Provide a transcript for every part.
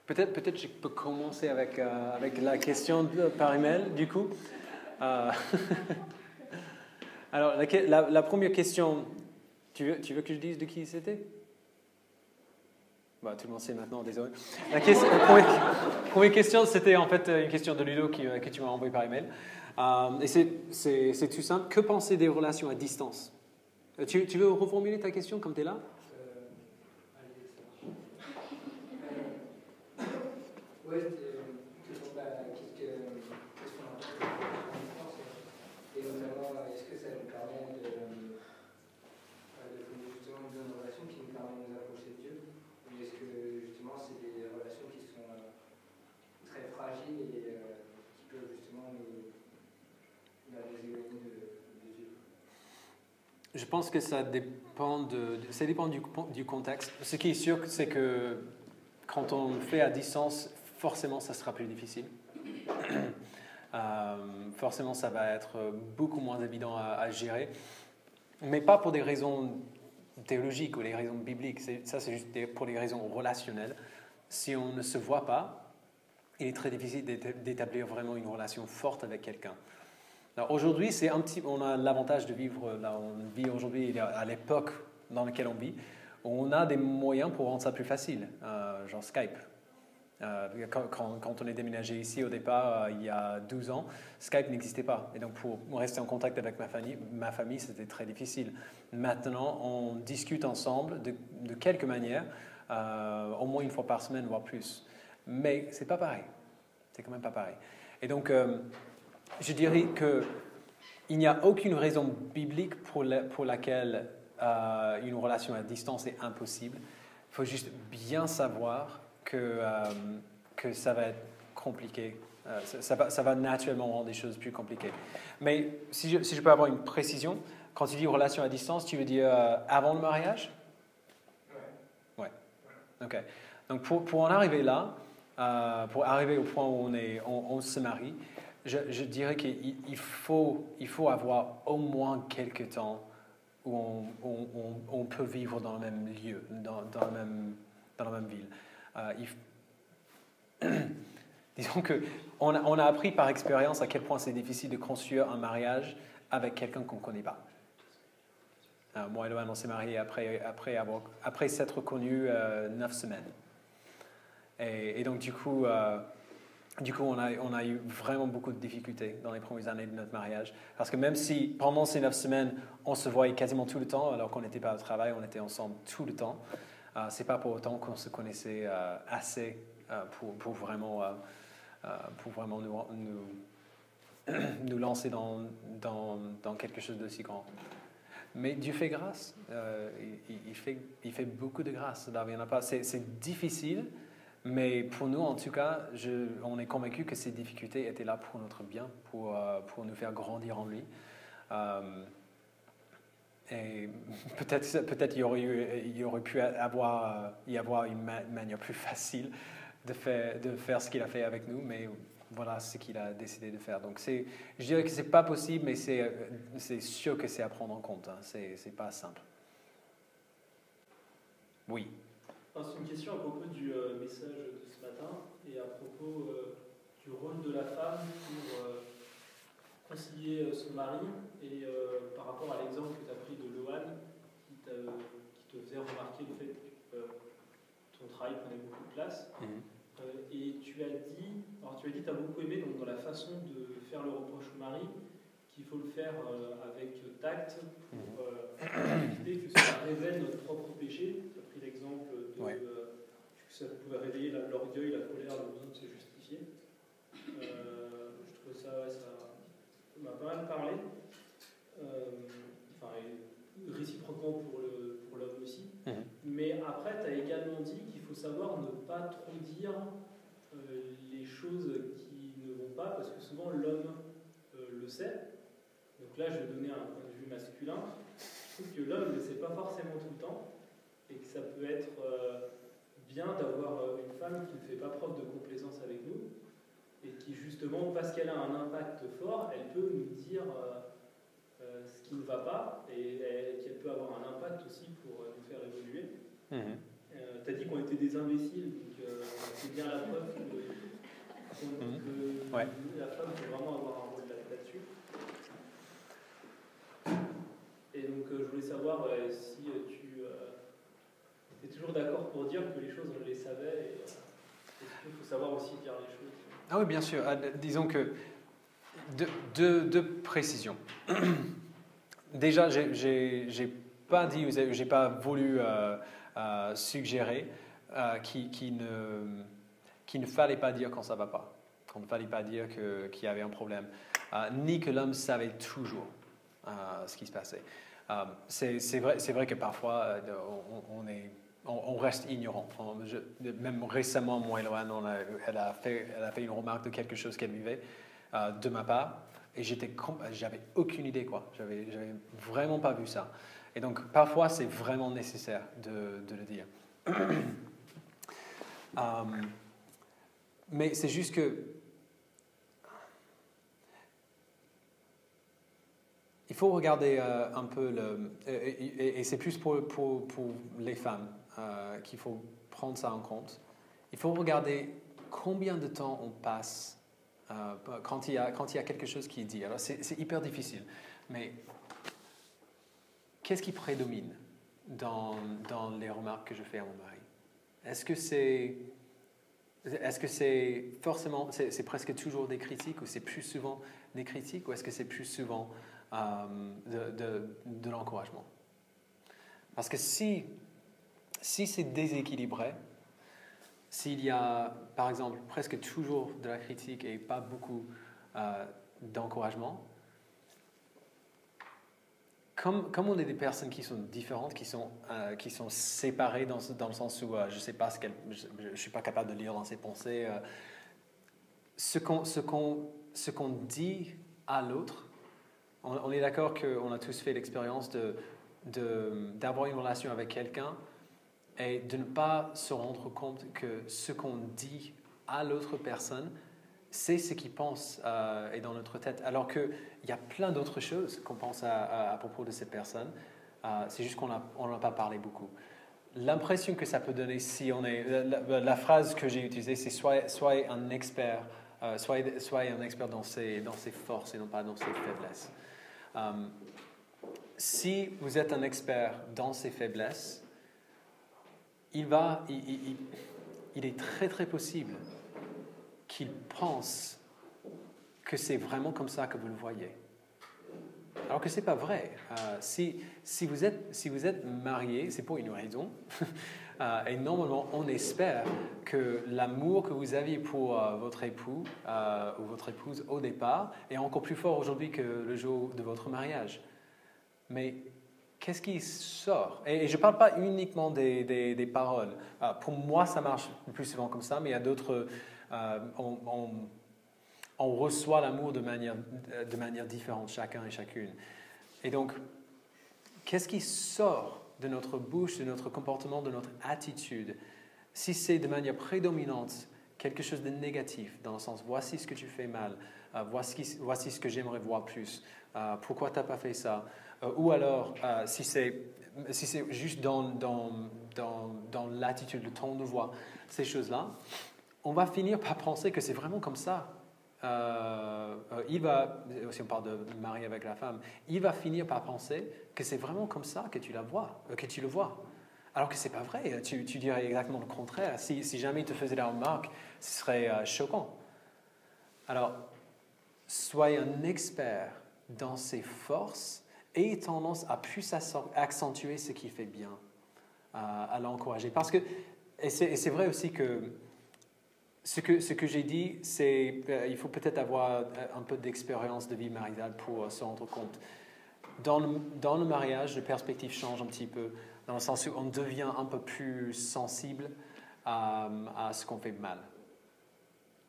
Peut-être je peux commencer avec la question par email, du coup. Alors, la première question, tu veux que je dise de qui c'était? Bah, tout le monde sait maintenant, désolé. La première question, c'était en fait une question de Ludo que tu m'as envoyée par email. Et c'est tout simple. Que penser des relations à distance? Tu veux reformuler ta question comme tu es là? Oui, toujours qu'est-ce qu'on entend de la distance et notamment est-ce que ça nous permet de justement une relation qui nous permet de nous approcher de Dieu ou est-ce que justement c'est des relations qui sont très fragiles et qui peuvent justement nous éloigner de Dieu? Je pense que ça dépend du contexte. Ce qui est sûr, c'est que quand on le fait à distance, forcément, ça sera plus difficile. Forcément, ça va être beaucoup moins évident à gérer. Mais pas pour des raisons théologiques ou des raisons bibliques. Ça, c'est juste pour des raisons relationnelles. Si on ne se voit pas, il est très difficile d'établir vraiment une relation forte avec quelqu'un. Alors aujourd'hui, on a l'avantage de vivre là, on vit aujourd'hui à l'époque dans laquelle on vit. On a des moyens pour rendre ça plus facile, genre Skype. Quand on est déménagé ici au départ, il y a 12 ans, Skype n'existait pas. Et donc pour rester en contact avec ma famille, c'était très difficile. Maintenant, on discute ensemble de quelque manière, au moins une fois par semaine, voire plus. Mais c'est pas pareil. C'est quand même pas pareil. Et donc, je dirais qu'il n'y a aucune raison biblique pour laquelle une relation à distance est impossible. Il faut juste bien savoir que ça va être compliqué. Ça va naturellement rendre des choses plus compliquées. Mais si je peux avoir une précision, quand tu dis relation à distance, tu veux dire avant le mariage? Ouais. Ok. Donc pour en arriver là, pour arriver au point où on se marie, je dirais qu'il faut avoir au moins quelques temps où on peut vivre dans le même lieu, dans la même ville. Disons qu'on a appris par expérience à quel point c'est difficile de construire un mariage avec quelqu'un qu'on ne connaît pas. Moi et Loan, on s'est mariés après s'être connus 9 semaines. Et donc, du coup, on a eu vraiment beaucoup de difficultés dans les premières années de notre mariage. Parce que même si pendant ces 9 semaines, on se voyait quasiment tout le temps, alors qu'on n'était pas au travail, on était ensemble tout le temps, c'est pas pour autant qu'on se connaissait assez pour vraiment nous lancer dans quelque chose d'aussi grand. Mais Dieu fait grâce. Il fait beaucoup de grâce. Il y en a pas. C'est difficile, mais pour nous, en tout cas, on est convaincus que ces difficultés étaient là pour notre bien, pour nous faire grandir en lui. Et peut-être il y aurait pu y avoir une manière plus facile de faire ce qu'il a fait avec nous, mais voilà ce qu'il a décidé de faire. Donc je dirais que c'est pas possible, mais c'est sûr que c'est à prendre en compte. Hein. C'est pas simple. Oui. Alors, c'est une question à propos du message de ce matin et à propos du rôle de la femme pour concilier son mari et par rapport à l'exemple que tu as pris de Loan qui te faisait remarquer le fait que ton travail prenait beaucoup de place. Et tu as dit que tu as beaucoup aimé donc, dans la façon de faire le reproche au mari qu'il faut le faire avec tact pour éviter que ça révèle notre propre péché. Tu as pris l'exemple que ça pouvait réveiller l'orgueil, la colère, le besoin de se justifier. Je trouve ça m'a pas mal parlé. Réciproquement pour l'homme aussi. Mais après, tu as également dit qu'il faut savoir ne pas trop dire les choses qui ne vont pas, parce que souvent l'homme le sait. Donc là, je vais donner un point de vue masculin. Je trouve que l'homme ne le sait pas forcément tout le temps, et que ça peut être bien d'avoir une femme qui ne fait pas preuve de complaisance avec nous, et qui justement, parce qu'elle a un impact fort, elle peut nous dire ce qui ne va pas, et qu'elle peut avoir un impact aussi pour nous faire évoluer. Tu as dit ont été des imbéciles. Donc c'est bien la preuve que Ouais. la femme peut vraiment avoir un rôle là-dessus. Et donc je voulais savoir si tu es toujours d'accord pour dire que les choses on les savait et est-ce qu'il faut savoir aussi dire les choses. Ah oui, bien sûr. Disons que deux précisions. Déjà, j'ai pas dit, j'ai pas voulu suggérer qu'il ne fallait pas dire quand ça va pas, qu'il ne fallait pas dire qu'il y avait un problème, ni que l'homme savait toujours ce qui se passait. C'est vrai que parfois on reste ignorant. Même récemment, moi et Loane, elle a fait une remarque de quelque chose qu'elle vivait de ma part, et j'avais aucune idée, quoi. J'avais vraiment pas vu ça. Et donc parfois c'est vraiment nécessaire de le dire. Mais c'est juste que il faut regarder un peu et c'est plus pour les femmes qu'il faut prendre ça en compte. Il faut regarder combien de temps on passe quand il y a quelque chose qui est dit. Alors c'est hyper difficile, mais qu'est-ce qui prédomine dans les remarques que je fais à mon mari? Est-ce que c'est forcément, c'est presque toujours des critiques, ou c'est plus souvent des critiques, ou est-ce que c'est plus souvent de l'encouragement? Parce que si c'est déséquilibré, s'il y a, par exemple, presque toujours de la critique et pas beaucoup d'encouragement, comme on est des personnes qui sont différentes, qui sont séparées dans le sens où je ne sais pas je ne suis pas capable de lire dans ses pensées, ce qu'on dit à l'autre, on est d'accord qu'on a tous fait l'expérience d'avoir une relation avec quelqu'un et de ne pas se rendre compte que ce qu'on dit à l'autre personne, c'est ce qu'il pense est dans notre tête. Alors qu'il y a plein d'autres choses qu'on pense à propos de cette personne. C'est juste qu'on n'en a pas parlé beaucoup. L'impression que ça peut donner si on est... La phrase que j'ai utilisée, c'est soyez un expert, soyez un expert dans ses forces et non pas dans ses faiblesses. Si vous êtes un expert dans ses faiblesses, il est très très possible qu'il pense que c'est vraiment comme ça que vous le voyez. Alors que ce n'est pas vrai. Si vous êtes marié, c'est pour une raison. Et normalement, on espère que l'amour que vous aviez pour votre époux ou votre épouse au départ est encore plus fort aujourd'hui que le jour de votre mariage. Mais qu'est-ce qui sort? Et je ne parle pas uniquement des paroles. Pour moi, ça marche le plus souvent comme ça, mais il y a d'autres... on reçoit l'amour de manière différente, chacun et chacune. Et donc, qu'est-ce qui sort de notre bouche, de notre comportement, de notre attitude, si c'est de manière prédominante quelque chose de négatif, dans le sens « voici ce que tu fais mal, voici ce que j'aimerais voir plus, pourquoi tu n'as pas fait ça ?» ou alors, si c'est juste dans l'attitude, le ton de voix, ces choses-là, on va finir par penser que c'est vraiment comme ça. Si on parle de mari avec la femme, il va finir par penser que c'est vraiment comme ça que tu le vois. Alors que ce n'est pas vrai. Tu dirais exactement le contraire. Si jamais il te faisait la remarque, ce serait choquant. Alors, soyez un expert dans ses forces et tendance à plus accentuer ce qui fait bien, à l'encourager. Parce que, et c'est vrai aussi que ce que j'ai dit, c'est il faut peut-être avoir un peu d'expérience de vie maritale pour se rendre compte. Dans le mariage, la perspective change un petit peu, dans le sens où on devient un peu plus sensible à ce qu'on fait mal.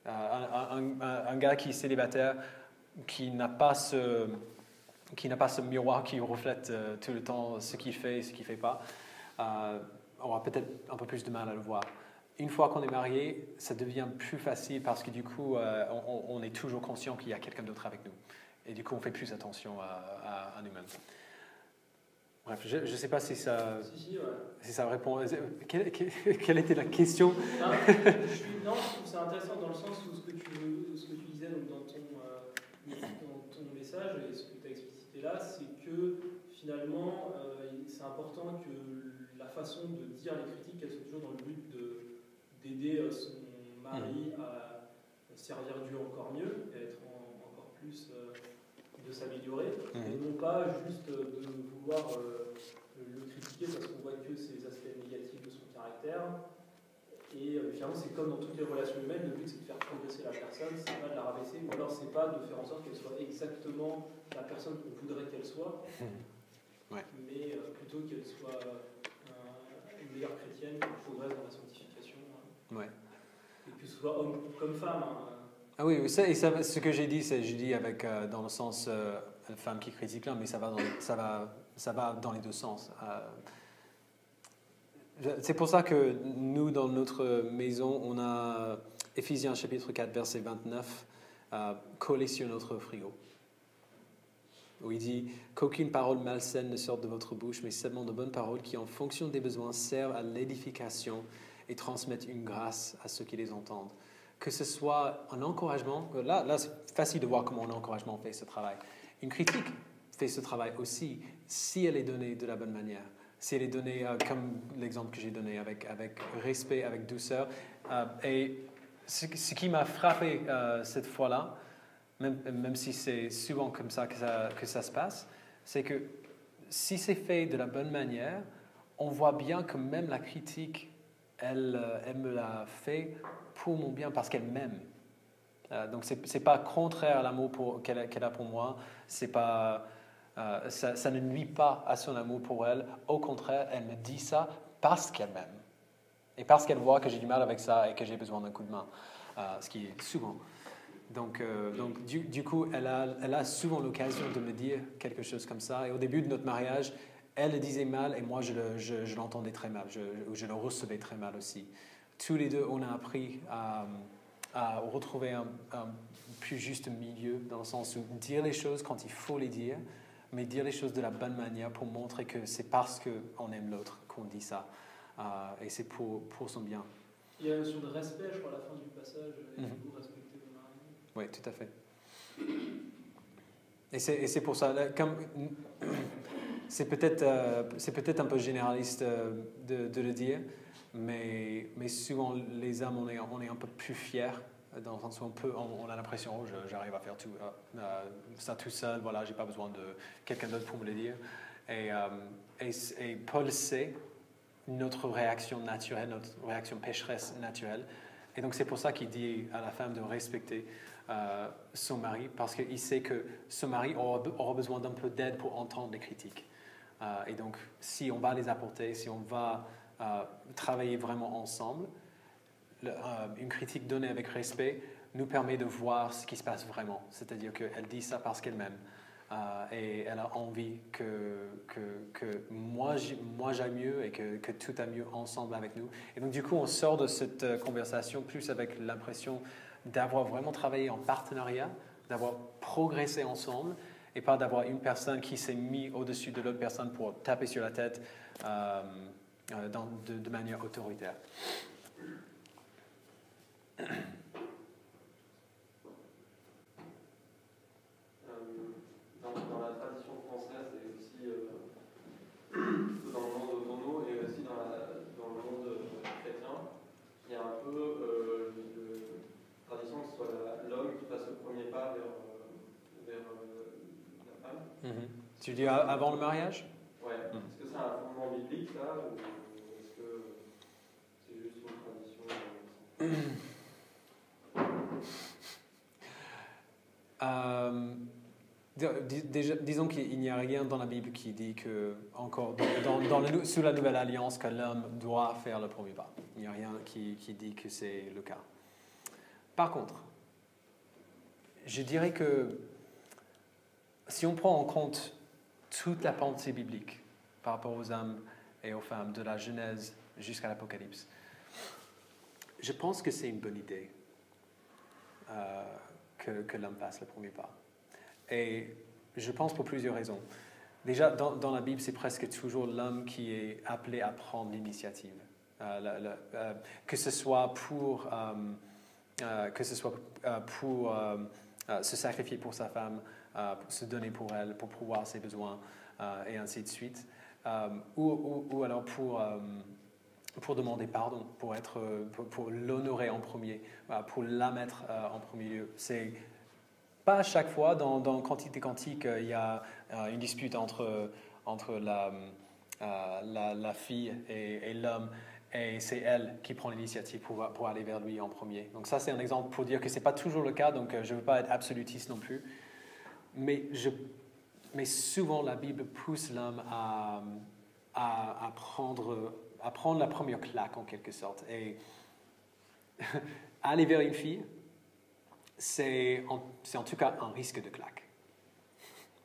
Un gars qui est célibataire, qui n'a pas ce miroir qui reflète tout le temps ce qu'il fait et ce qu'il ne fait pas, aura peut-être un peu plus de mal à le voir. Une fois qu'on est marié, ça devient plus facile parce que du coup, on est toujours conscient qu'il y a quelqu'un d'autre avec nous. Et du coup, on fait plus attention à nous-mêmes. Bref, je ne sais pas si ça, Si, ouais. si ça répond. Quelle était la question? Non, je trouve ça intéressant dans le sens où ce que tu disais donc, dans ton message et ce que tu as explicité là, c'est que finalement, c'est important que la façon de dire les critiques, elle soit toujours dans le but d'aider son mari à servir Dieu encore mieux, et à être encore plus de s'améliorer, et non pas juste de vouloir le critiquer parce qu'on voit que ses aspects négatifs de son caractère. Et finalement, c'est comme dans toutes les relations humaines, le but c'est de faire progresser la personne, c'est pas de la rabaisser, ou alors c'est pas de faire en sorte qu'elle soit exactement la personne qu'on voudrait qu'elle soit, Ouais. mais plutôt qu'elle soit une meilleure chrétienne qui progresse dans la sanctification. Ouais. Et que ce soit homme comme femme. Ah oui, ce que j'ai dit, j'ai dit avec, dans le sens femme qui critique l'homme, mais ça va dans les deux sens. C'est pour ça que nous, dans notre maison, on a Éphésiens chapitre 4, verset 29, collé sur notre frigo. Où il dit « Qu'aucune parole malsaine ne sorte de votre bouche, mais seulement de bonnes paroles qui, en fonction des besoins, servent à l'édification et transmettent une grâce à ceux qui les entendent. » Que ce soit un encouragement, là c'est facile de voir comment un encouragement fait ce travail. Une critique fait ce travail aussi si elle est donnée de la bonne manière. Si elle est donnée, comme l'exemple que j'ai donné, avec respect, avec douceur. Et ce qui m'a frappé cette fois-là, même si c'est souvent comme ça que ça se passe, c'est que si c'est fait de la bonne manière, on voit bien que même la critique, elle me l'a fait pour mon bien parce qu'elle m'aime. Donc c'est pas contraire à l'amour qu'elle a pour moi. C'est pas ça ne nuit pas à son amour pour elle. Au contraire, elle me dit ça parce qu'elle m'aime et parce qu'elle voit que j'ai du mal avec ça et que j'ai besoin d'un coup de main, ce qui est souvent. Donc du coup, elle a souvent l'occasion de me dire quelque chose comme ça. Et au début de notre mariage, elle le disait mal et moi je l'entendais très mal, je le recevais très mal aussi. Tous les deux, on a appris à retrouver un plus juste milieu, dans le sens où dire les choses quand il faut les dire, mais dire les choses de la bonne manière pour montrer que c'est parce qu'on aime l'autre qu'on dit ça. Et c'est pour son bien. Il y a la notion de respect, je crois, à la fin du passage, et vous respectez vos maris. Oui, tout à fait. Et c'est pour ça, comme c'est peut-être un peu généraliste de le dire, mais souvent les hommes, on est un peu plus fiers, dans le sens où on a l'impression, oh, j'arrive à faire tout ça tout seul, voilà, j'ai pas besoin de quelqu'un d'autre pour me le dire. Et Paul sait notre réaction naturelle, notre réaction pécheresse naturelle. Et donc c'est pour ça qu'il dit à la femme de respecter son mari, parce qu'il sait que son mari aura besoin d'un peu d'aide pour entendre les critiques. Et donc si on va les apporter, si on va travailler vraiment ensemble, une critique donnée avec respect nous permet de voir ce qui se passe vraiment. C'est-à-dire qu'elle dit ça parce qu'elle m'aime. Et elle a envie que moi j'aille mieux et que tout aille mieux ensemble avec nous. Et donc du coup, on sort de cette conversation plus avec l'impression d'avoir vraiment travaillé en partenariat, d'avoir progressé ensemble, et pas d'avoir une personne qui s'est mise au-dessus de l'autre personne pour taper sur la tête de manière autoritaire. Dans la tradition française et aussi plutôt dans le monde autour de nous et aussi dans le monde chrétien, il y a un peu la tradition que ce soit l'homme qui fasse le premier pas vers la femme. Tu dis avant le mariage? Ouais. Est-ce que c'est un fondement biblique là ou est-ce que c'est juste une tradition Disons qu'il n'y a rien dans la Bible qui dit que, encore sous la nouvelle alliance, que l'homme doit faire le premier pas. Il n'y a rien qui dit que c'est le cas. Par contre, je dirais que si on prend en compte toute la pensée biblique par rapport aux hommes et aux femmes, de la Genèse jusqu'à l'Apocalypse, je pense que c'est une bonne idée que l'homme fasse le premier pas. Et je pense pour plusieurs raisons. déjà, dans la Bible, c'est presque toujours l'homme qui est appelé à prendre l'initiative. Que ce soit pour, se sacrifier pour sa femme, pour se donner pour elle, pour pouvoir ses besoins, et ainsi de suite. Ou alors pour demander pardon, pour l'honorer en premier, pour la mettre en premier lieu. C'est pas à chaque fois, dans Cantique des Cantiques, il y a une dispute entre la fille et l'homme, et c'est elle qui prend l'initiative pour aller vers lui en premier. Donc ça, c'est un exemple pour dire que ce n'est pas toujours le cas, donc je ne veux pas être absolutiste non plus. Mais souvent, la Bible pousse l'homme à prendre la première claque, en quelque sorte. Et aller vers une fille, c'est en tout cas un risque de claque.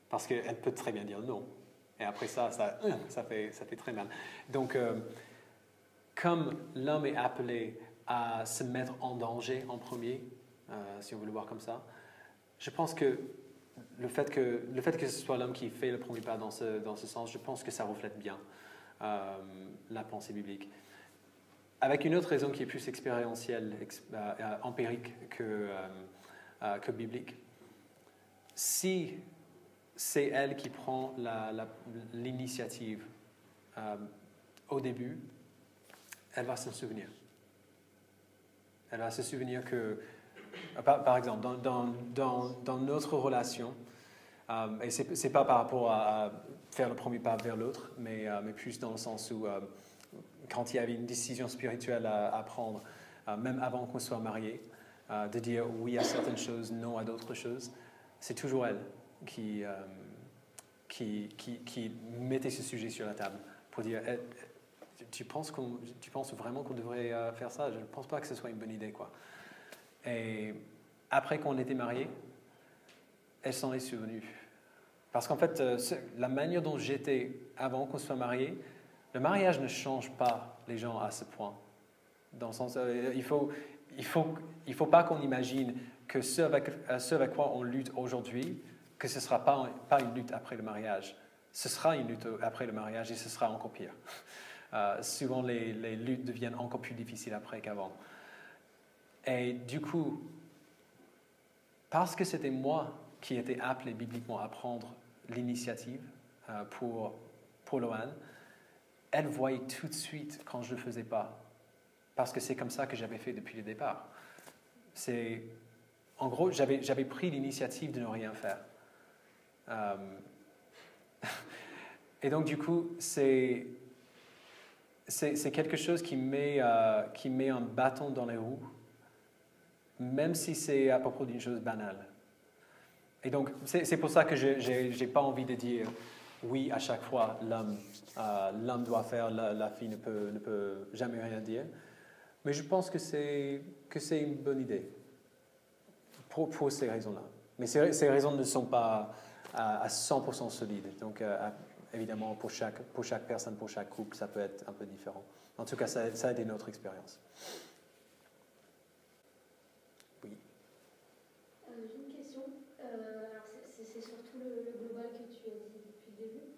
Parce qu'elle peut très bien dire non. Et après ça fait très mal. Donc, comme l'homme est appelé à se mettre en danger en premier, si on veut le voir comme ça, je pense que le fait que ce soit l'homme qui fait le premier pas dans ce sens, je pense que ça reflète bien la pensée biblique. Avec une autre raison qui est plus expérientielle, empirique que biblique. Si c'est elle qui prend l'initiative au début, elle va s'en souvenir. Elle va se souvenir que, par exemple, dans notre relation, et ce n'est pas par rapport à faire le premier pas vers l'autre, mais plus dans le sens où, quand il y avait une décision spirituelle à prendre, même avant qu'on soit mariés, de dire oui à certaines choses, non à d'autres choses, c'est toujours elle qui mettait ce sujet sur la table pour dire tu penses vraiment qu'on devrait faire ça? Je ne pense pas que ce soit une bonne idée, quoi. Et après qu'on était mariés, elle s'en est souvenue. Parce qu'en fait, la manière dont j'étais avant qu'on soit mariés, le mariage ne change pas les gens à ce point. Dans le sens, il faut pas qu'on imagine que ce avec quoi on lutte aujourd'hui, que ce ne sera pas une lutte après le mariage. Ce sera une lutte après le mariage et ce sera encore pire. Souvent, les luttes deviennent encore plus difficiles après qu'avant. Et du coup, parce que c'était moi qui étais appelé bibliquement à prendre l'initiative pour Loane, elle voyait tout de suite quand je ne le faisais pas. Parce que c'est comme ça que j'avais fait depuis le départ. En gros, j'avais pris l'initiative de ne rien faire. Et donc, du coup, c'est quelque chose qui met un bâton dans les roues, même si c'est à propos d'une chose banale. Et donc, c'est pour ça que je n'ai pas envie de dire oui à chaque fois, l'homme doit faire, la fille ne peut jamais rien dire. Mais je pense que c'est une bonne idée pour ces raisons-là. Mais ces raisons ne sont pas à 100% solides. Donc, évidemment, pour chaque personne, pour chaque couple, ça peut être un peu différent. En tout cas, ça a été notre expérience. Oui. J'ai une question. Alors c'est surtout le global que tu as dit depuis le début.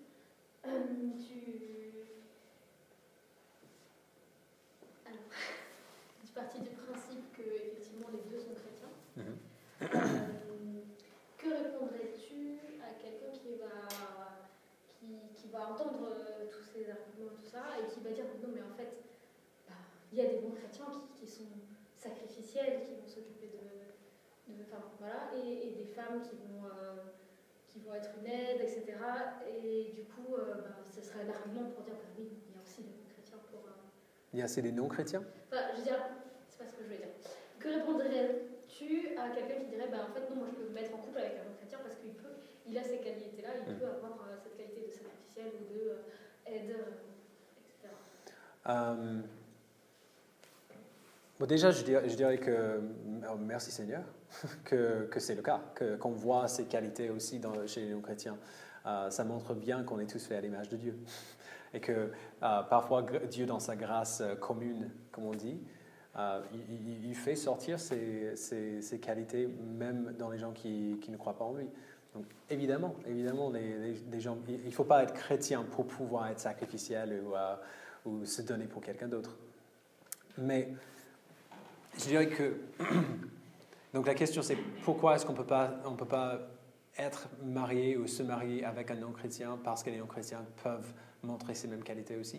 Tu es parti du principe que effectivement les deux sont chrétiens. Mm-hmm. Que répondrais-tu à quelqu'un qui va entendre tous ces arguments, tout ça, et qui va dire non mais en fait, il y a des bons chrétiens qui sont sacrificiels, qui vont s'occuper et des femmes qui vont être une aide, etc. Et du coup, ce serait l'argument pour dire oui, il y a aussi des bons chrétiens pour. Il y a assez des non-chrétiens? Je veux dire, c'est pas ce que je veux dire. Que répondrais-tu à quelqu'un qui dirait en fait non, moi je peux me mettre en couple avec un non-chrétien parce qu'il a ces qualités-là, il peut avoir cette qualité de sacrificiel ou de aide, etc. Bon, déjà, je dirais que, merci Seigneur, que c'est le cas, qu'on voit ces qualités aussi chez les non-chrétiens. Ça montre bien qu'on est tous faits à l'image de Dieu. Et que parfois, Dieu, dans sa grâce commune, comme on dit, il fait sortir ces qualités, même dans les gens qui ne croient pas en lui. Donc, évidemment, les gens, il ne faut pas être chrétien pour pouvoir être sacrificiel ou se donner pour quelqu'un d'autre. Mais je dirais que... Donc la question c'est pourquoi est-ce qu'on peut pas être marié ou se marier avec un non-chrétien parce que les non-chrétiens peuvent montrer ces mêmes qualités aussi?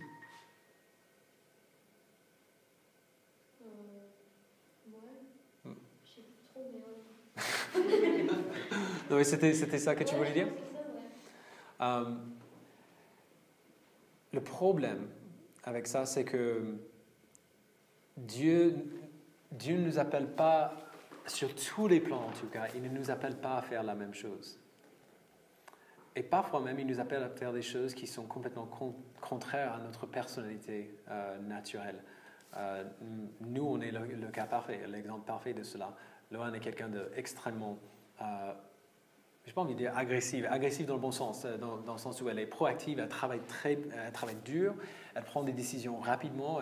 Ouais. Je sais plus trop, mais Non, mais c'était ça que tu voulais dire? C'est ça, ouais. Le problème avec ça, c'est que Dieu ne nous appelle pas, sur tous les plans en tout cas, il ne nous appelle pas à faire la même chose. Et parfois même, il nous appelle à faire des choses qui sont complètement contraires à notre personnalité naturelle. Nous, on est le cas parfait, l'exemple parfait de cela. Loan est quelqu'un d'extrêmement, je n'ai pas envie de dire agressive dans le bon sens, dans le sens où elle est proactive, elle travaille dur, elle prend des décisions rapidement,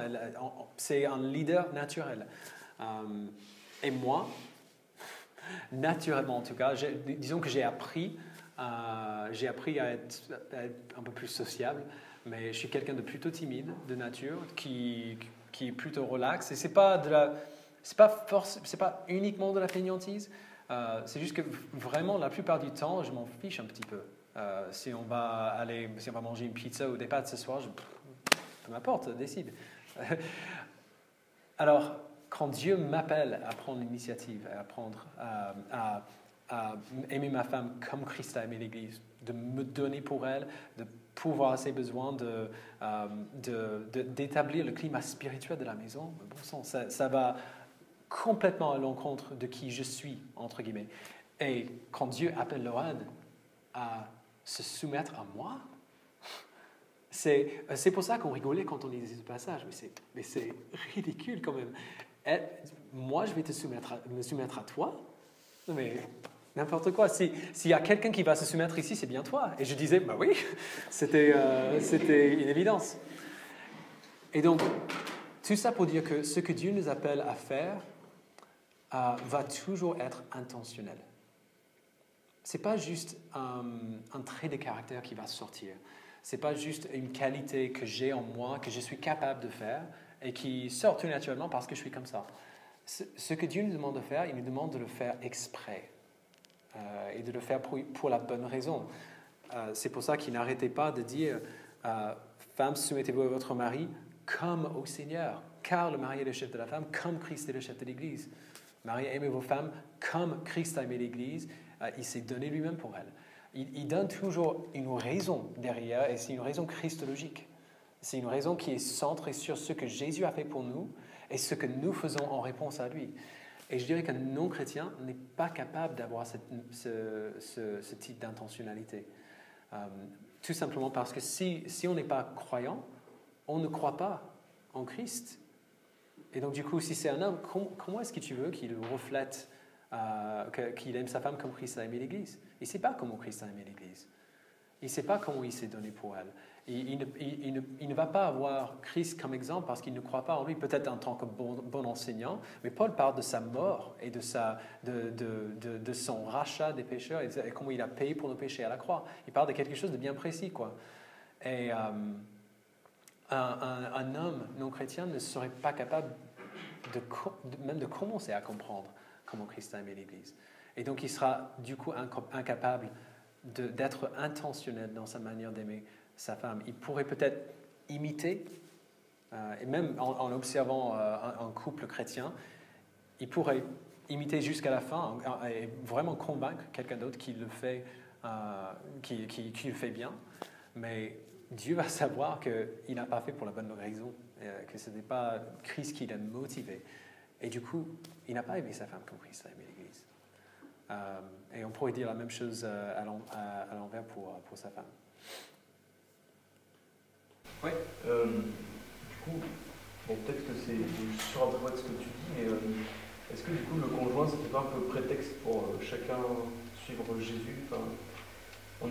c'est un leader naturel. Et moi, naturellement en tout cas, disons que j'ai appris à être un peu plus sociable, mais je suis quelqu'un de plutôt timide de nature, qui est plutôt relax. Et c'est pas uniquement de la fainéantise. C'est juste que vraiment la plupart du temps, je m'en fiche un petit peu. Si on va manger une pizza ou des pâtes ce soir, peu m'importe, décide. Alors, quand Dieu m'appelle à prendre l'initiative, à aimer ma femme comme Christ a aimé l'Église, de me donner pour elle, de pouvoir à ses besoins, d'établir le climat spirituel de la maison, bon sang, ça va complètement à l'encontre de qui je suis, entre guillemets. Et quand Dieu appelle Loan à se soumettre à moi, c'est pour ça qu'on rigolait quand on lisait ce passage, mais c'est ridicule quand même. Moi, je vais me soumettre à toi, mais n'importe quoi. S'il y a quelqu'un qui va se soumettre ici, c'est bien toi. Et je disais, bah oui, c'était une évidence. Et donc, tout ça pour dire que ce que Dieu nous appelle à faire va toujours être intentionnel. Ce n'est pas juste un trait de caractère qui va sortir. Ce n'est pas juste une qualité que j'ai en moi, que je suis capable de faire et qui sort tout naturellement parce que je suis comme ça. Ce que Dieu nous demande de faire, il nous demande de le faire exprès et de le faire pour la bonne raison. C'est pour ça qu'il n'arrêtait pas de dire femmes, soumettez-vous à votre mari comme au Seigneur, car le mari est le chef de la femme, comme Christ est le chef de l'Église. Mari, aimez vos femmes comme Christ a aimé l'Église, il s'est donné lui-même pour elle. Il donne toujours une raison derrière, et c'est une raison christologique. C'est une raison qui est centrée sur ce que Jésus a fait pour nous et ce que nous faisons en réponse à lui. Et je dirais qu'un non-chrétien n'est pas capable d'avoir ce type d'intentionnalité. Tout simplement parce que si on n'est pas croyant, on ne croit pas en Christ. Et donc du coup, si c'est un homme, comment est-ce que tu veux qu'il reflète, qu'il aime sa femme comme Christ a aimé l'Église? Il ne sait pas comment Christ a aimé l'Église. Il ne sait pas comment il s'est donné pour elle. Il ne va pas avoir Christ comme exemple parce qu'il ne croit pas en lui, peut-être en tant que bon enseignant, mais Paul parle de sa mort et de son rachat des pécheurs et comment il a payé pour nos péchés à la croix. Il parle de quelque chose de bien précis, quoi. Et un homme non chrétien ne serait pas capable même de commencer à comprendre comment Christ a aimé l'Église. Et donc il sera du coup incapable d'être intentionnel dans sa manière d'aimer sa femme. Il pourrait peut-être imiter, et même en observant un couple chrétien, il pourrait imiter jusqu'à la fin et vraiment convaincre quelqu'un d'autre qui le fait bien. Mais Dieu va savoir qu'il n'a pas fait pour la bonne raison, que ce n'est pas Christ qui l'a motivé. Et du coup, il n'a pas aimé sa femme comme Christ a aimé l'Église. Et on pourrait dire la même chose à l'envers pour sa femme. Oui. Du coup, bon, peut-être que c'est suradroit ce que tu dis, mais est-ce que du coup le conjoint c'était pas un peu prétexte pour chacun suivre Jésus? Comme on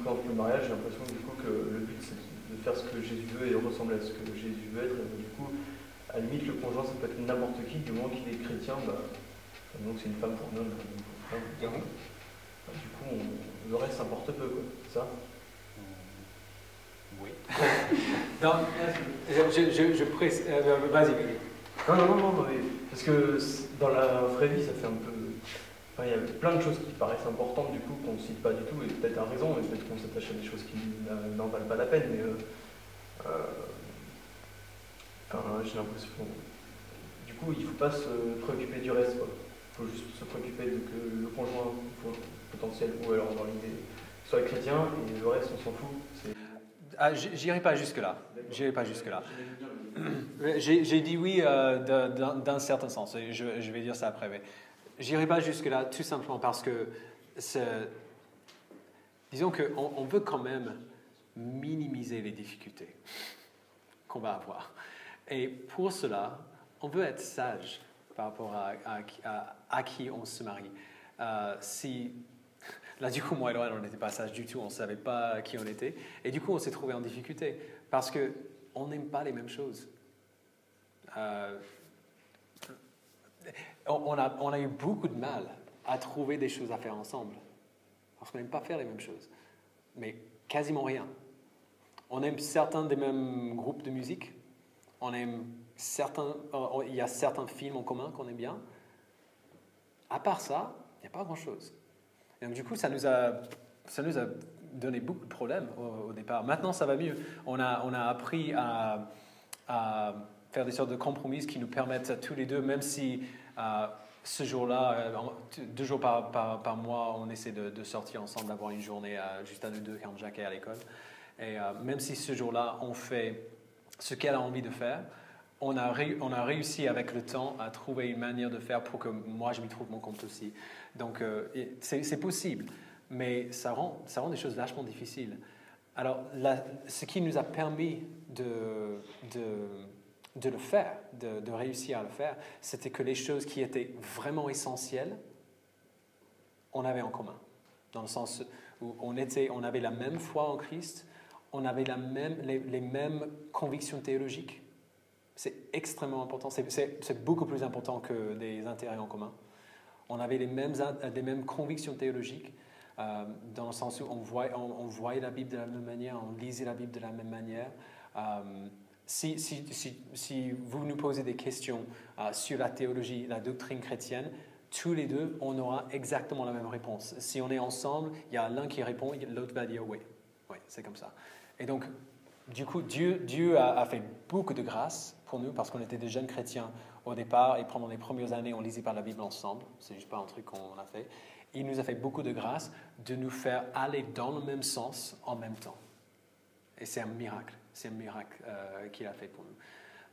présente le mariage, j'ai l'impression du coup que le but c'est de faire ce que Jésus veut et ressembler à ce que Jésus veut être. Et du coup, à la limite, le conjoint ça peut être n'importe qui, du moment qu'il est chrétien, donc c'est une femme pour un homme, une femme pour une femme. du coup, le reste importe peu, quoi. C'est ça? Oui. Non, je précise. Vas-y, vas-y. Non, mais parce que dans la vraie vie, ça fait un peu. Enfin, il y a plein de choses qui paraissent importantes, du coup, qu'on ne cite pas du tout, et peut-être à raison, et peut-être qu'on s'attache à des choses qui n'en valent pas la peine, mais j'ai l'impression. Du coup, il ne faut pas se préoccuper du reste, quoi. Il faut juste se préoccuper de que le conjoint potentiel, ou alors dans l'idée, soit chrétien, et le reste, on s'en fout. J'irai pas jusque-là. J'ai dit oui d'un certain sens, et je vais dire ça après. Mais j'irai pas jusque-là tout simplement parce que, disons qu'on veut quand même minimiser les difficultés qu'on va avoir. Et pour cela, on veut être sage par rapport à qui on se marie. Là, du coup, moi et Laurel, on n'était pas sages du tout, on ne savait pas qui on était. Et du coup, on s'est trouvé en difficulté parce qu'on n'aime pas les mêmes choses. On a eu beaucoup de mal à trouver des choses à faire ensemble parce qu'on n'aime pas faire les mêmes choses. Mais quasiment rien. On aime certains des mêmes groupes de musique. On aime il y a certains films en commun qu'on aime bien. À part ça, il n'y a pas grand-chose. Et donc, du coup, ça nous a donné beaucoup de problèmes au départ. Maintenant, ça va mieux. On a appris à faire des sortes de compromis qui nous permettent à tous les deux, même si ce jour-là, 2 jours par mois, on essaie de sortir ensemble, d'avoir une journée juste à nous deux quand Jacques est à l'école. Et même si ce jour-là, on fait ce qu'elle a envie de faire, on a réussi avec le temps à trouver une manière de faire pour que moi, je m'y trouve mon compte aussi. Donc, c'est possible, mais ça rend des choses vachement difficiles. Alors, ce qui nous a permis de le faire, de réussir à le faire, c'était que les choses qui étaient vraiment essentielles, on avait en commun. Dans le sens où on avait la même foi en Christ, on avait les mêmes convictions théologiques. C'est extrêmement important. C'est beaucoup plus important que des intérêts en commun. On avait les mêmes convictions théologiques, dans le sens où on voyait la Bible de la même manière, on lisait la Bible de la même manière. Si vous nous posez des questions sur la théologie, la doctrine chrétienne, tous les deux, on aura exactement la même réponse. Si on est ensemble, il y a l'un qui répond, l'autre va dire oui. Oui, c'est comme ça. Et donc, du coup, Dieu a fait beaucoup de grâce pour nous parce qu'on était des jeunes chrétiens au départ et pendant les premières années, on lisait pas la Bible ensemble. C'est juste pas un truc qu'on a fait. Il nous a fait beaucoup de grâce de nous faire aller dans le même sens en même temps. Et c'est un miracle. C'est un miracle qu'il a fait pour nous.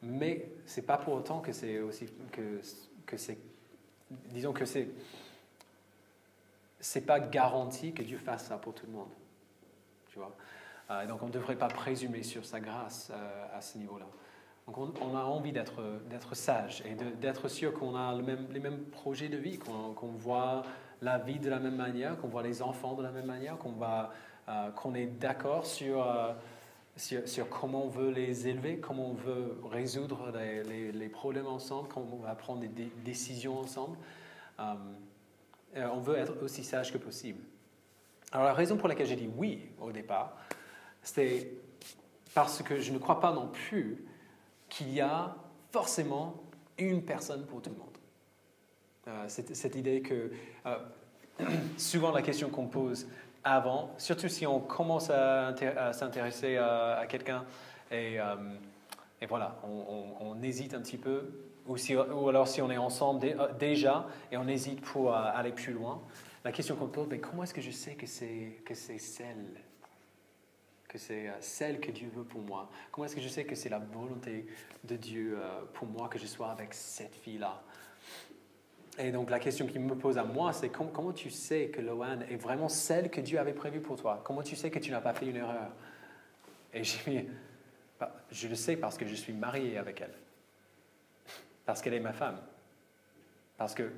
Mais c'est pas pour autant que c'est aussi que c'est, disons que c'est pas garanti que Dieu fasse ça pour tout le monde. Tu vois. Donc on ne devrait pas présumer sur sa grâce à ce niveau-là. Donc on a envie d'être sage et d'être sûr qu'on a les mêmes projets de vie, qu'on voit la vie de la même manière, qu'on voit les enfants de la même manière, qu'on est d'accord sur comment on veut les élever, comment on veut résoudre les problèmes ensemble, comment on va prendre des décisions ensemble. On veut être aussi sage que possible. Alors la raison pour laquelle j'ai dit oui au départ, c'est parce que je ne crois pas non plus qu'il y a forcément une personne pour tout le monde. Cette idée que souvent la question qu'on pose avant, surtout si on commence à s'intéresser à quelqu'un et voilà, on hésite un petit peu, ou alors si on est ensemble déjà et on hésite pour aller plus loin, la question qu'on pose, mais comment est-ce que je sais que c'est celle que Dieu veut pour moi? Comment est-ce que je sais que c'est la volonté de Dieu pour moi que je sois avec cette fille-là? Et donc la question qui me pose à moi, c'est comment tu sais que Loane est vraiment celle que Dieu avait prévue pour toi? Comment tu sais que tu n'as pas fait une erreur? Et j'ai dit, je le sais parce que je suis marié avec elle. Parce qu'elle est ma femme. Parce que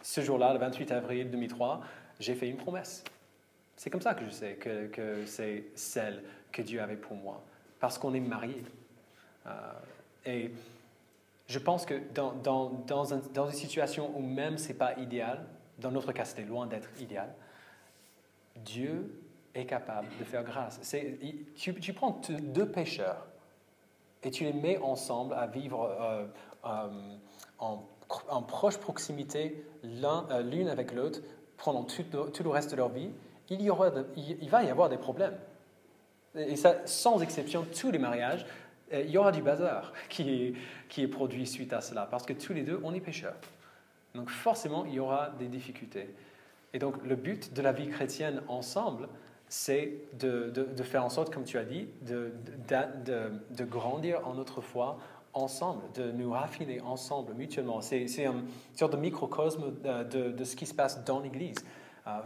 ce jour-là, le 28 avril 2003, j'ai fait une promesse. C'est comme ça que je sais que c'est celle que Dieu avait pour moi. Parce qu'on est mariés. Et je pense que dans une situation où même ce n'est pas idéal, dans notre cas c'était loin d'être idéal, Dieu est capable de faire grâce. Tu prends deux pécheurs et tu les mets ensemble à vivre en proche proximité l'une avec l'autre pendant tout le reste de leur vie. Il va y avoir des problèmes. Et ça, sans exception, tous les mariages, il y aura du bazar qui est produit suite à cela, parce que tous les deux, on est pécheurs. Donc forcément, il y aura des difficultés. Et donc le but de la vie chrétienne ensemble, c'est de faire en sorte, comme tu as dit, de grandir en notre foi ensemble, de nous raffiner ensemble, mutuellement. C'est une sorte de microcosme de ce qui se passe dans l'Église.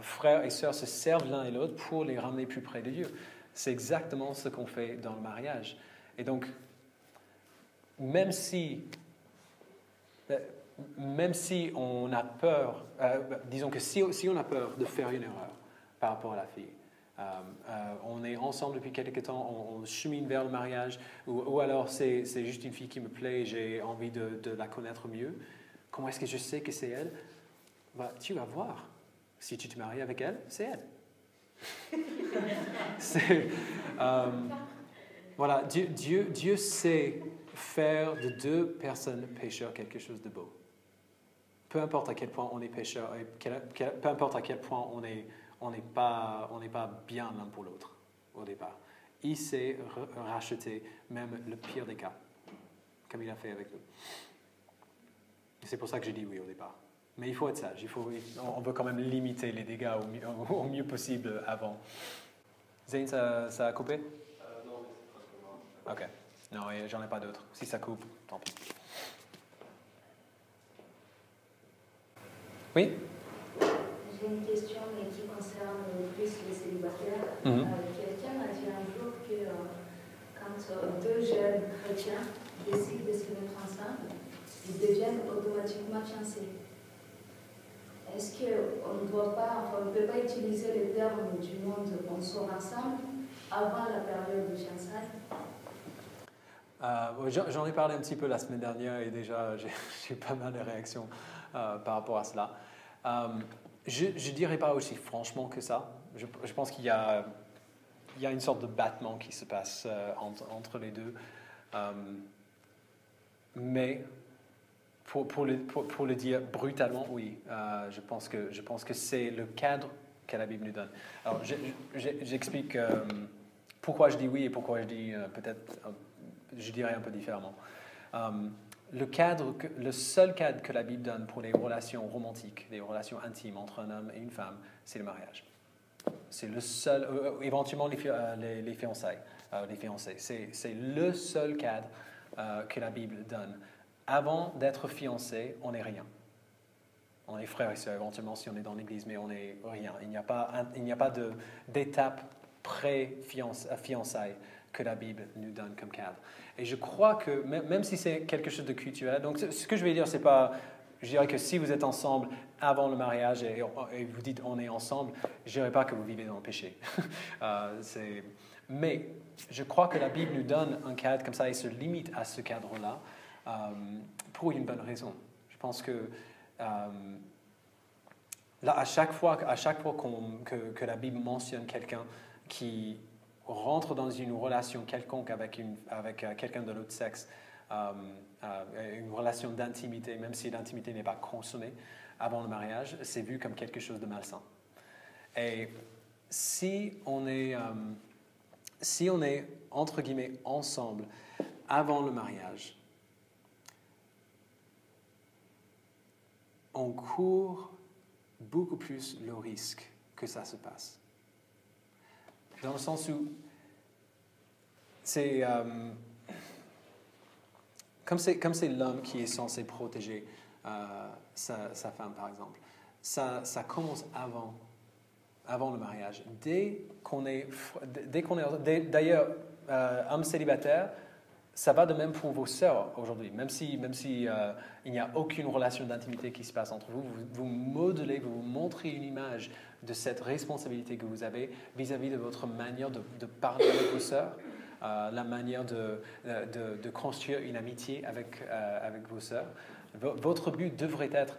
Frères et sœurs se servent l'un et l'autre pour les ramener plus près de Dieu. C'est exactement ce qu'on fait dans le mariage. Et donc, même si on a peur, disons que si on a peur de faire une erreur par rapport à la fille, on est ensemble depuis quelques temps, on chemine vers le mariage, ou alors c'est juste une fille qui me plaît et j'ai envie de la connaître mieux, comment est-ce que je sais que c'est elle? Tu vas voir. Si tu te maries avec elle, c'est elle. Voilà, Dieu sait faire de deux personnes pécheurs quelque chose de beau. Peu importe à quel point on est pécheur, peu importe à quel point on n'est pas bien l'un pour l'autre au départ. Il sait racheter même le pire des cas, comme il a fait avec nous. Et c'est pour ça que j'ai dit oui au départ. Mais il faut être sage, on veut quand même limiter les dégâts au mieux possible avant. Zayn, ça a coupé? Non, mais c'est presque moi. Ok. Non, j'en ai pas d'autres. Si ça coupe, tant pis. Oui? J'ai une question mais qui concerne plus les célibataires. Quelqu'un m'a dit un jour que quand deux jeunes chrétiens décident de se mettre ensemble, ils deviennent automatiquement fiancés. Est-ce qu'on ne peut pas utiliser les termes du monde on sort ensemble avant la période de fiançailles? J'en ai parlé un petit peu la semaine dernière et déjà j'ai eu pas mal de réactions par rapport à cela. Je ne dirais pas aussi franchement que ça. Je pense qu'il y a une sorte de battement qui se passe entre les deux. Mais pour le dire brutalement, oui. Je pense que c'est le cadre que la Bible nous donne. Alors, j'explique pourquoi je dis oui et pourquoi je dis peut-être, je dirais un peu différemment. Le seul cadre que la Bible donne pour les relations romantiques, les relations intimes entre un homme et une femme, c'est le mariage. C'est le seul, éventuellement les fiançailles, les fiancés. C'est le seul cadre que la Bible donne. Avant d'être fiancé, on n'est rien. On est frères et sœurs, éventuellement si on est dans l'église, mais on n'est rien. Il n'y a pas d'étape pré-fiançailles que la Bible nous donne comme cadre. Et je crois que, même si c'est quelque chose de culturel, donc ce que je vais dire, c'est pas, je dirais que si vous êtes ensemble avant le mariage et vous dites on est ensemble, je ne dirais pas que vous vivez dans le péché. Mais je crois que la Bible nous donne un cadre comme ça et se limite à ce cadre-là pour une bonne raison. Je pense que là, à chaque fois que la Bible mentionne quelqu'un qui rentre dans une relation quelconque avec quelqu'un de l'autre sexe, une relation d'intimité, même si l'intimité n'est pas consommée avant le mariage, c'est vu comme quelque chose de malsain. Et si on est entre guillemets ensemble avant le mariage, on court beaucoup plus le risque que ça se passe. Dans le sens où c'est comme c'est l'homme qui est censé protéger sa femme, par exemple. Ça commence avant le mariage. D'ailleurs, homme célibataire, ça va de même pour vos sœurs aujourd'hui. Même si il n'y a aucune relation d'intimité qui se passe entre vous, vous modelez, vous montrez une image de cette responsabilité que vous avez vis-à-vis de votre manière de parler avec vos sœurs, la manière de construire une amitié avec vos sœurs, Votre but devrait être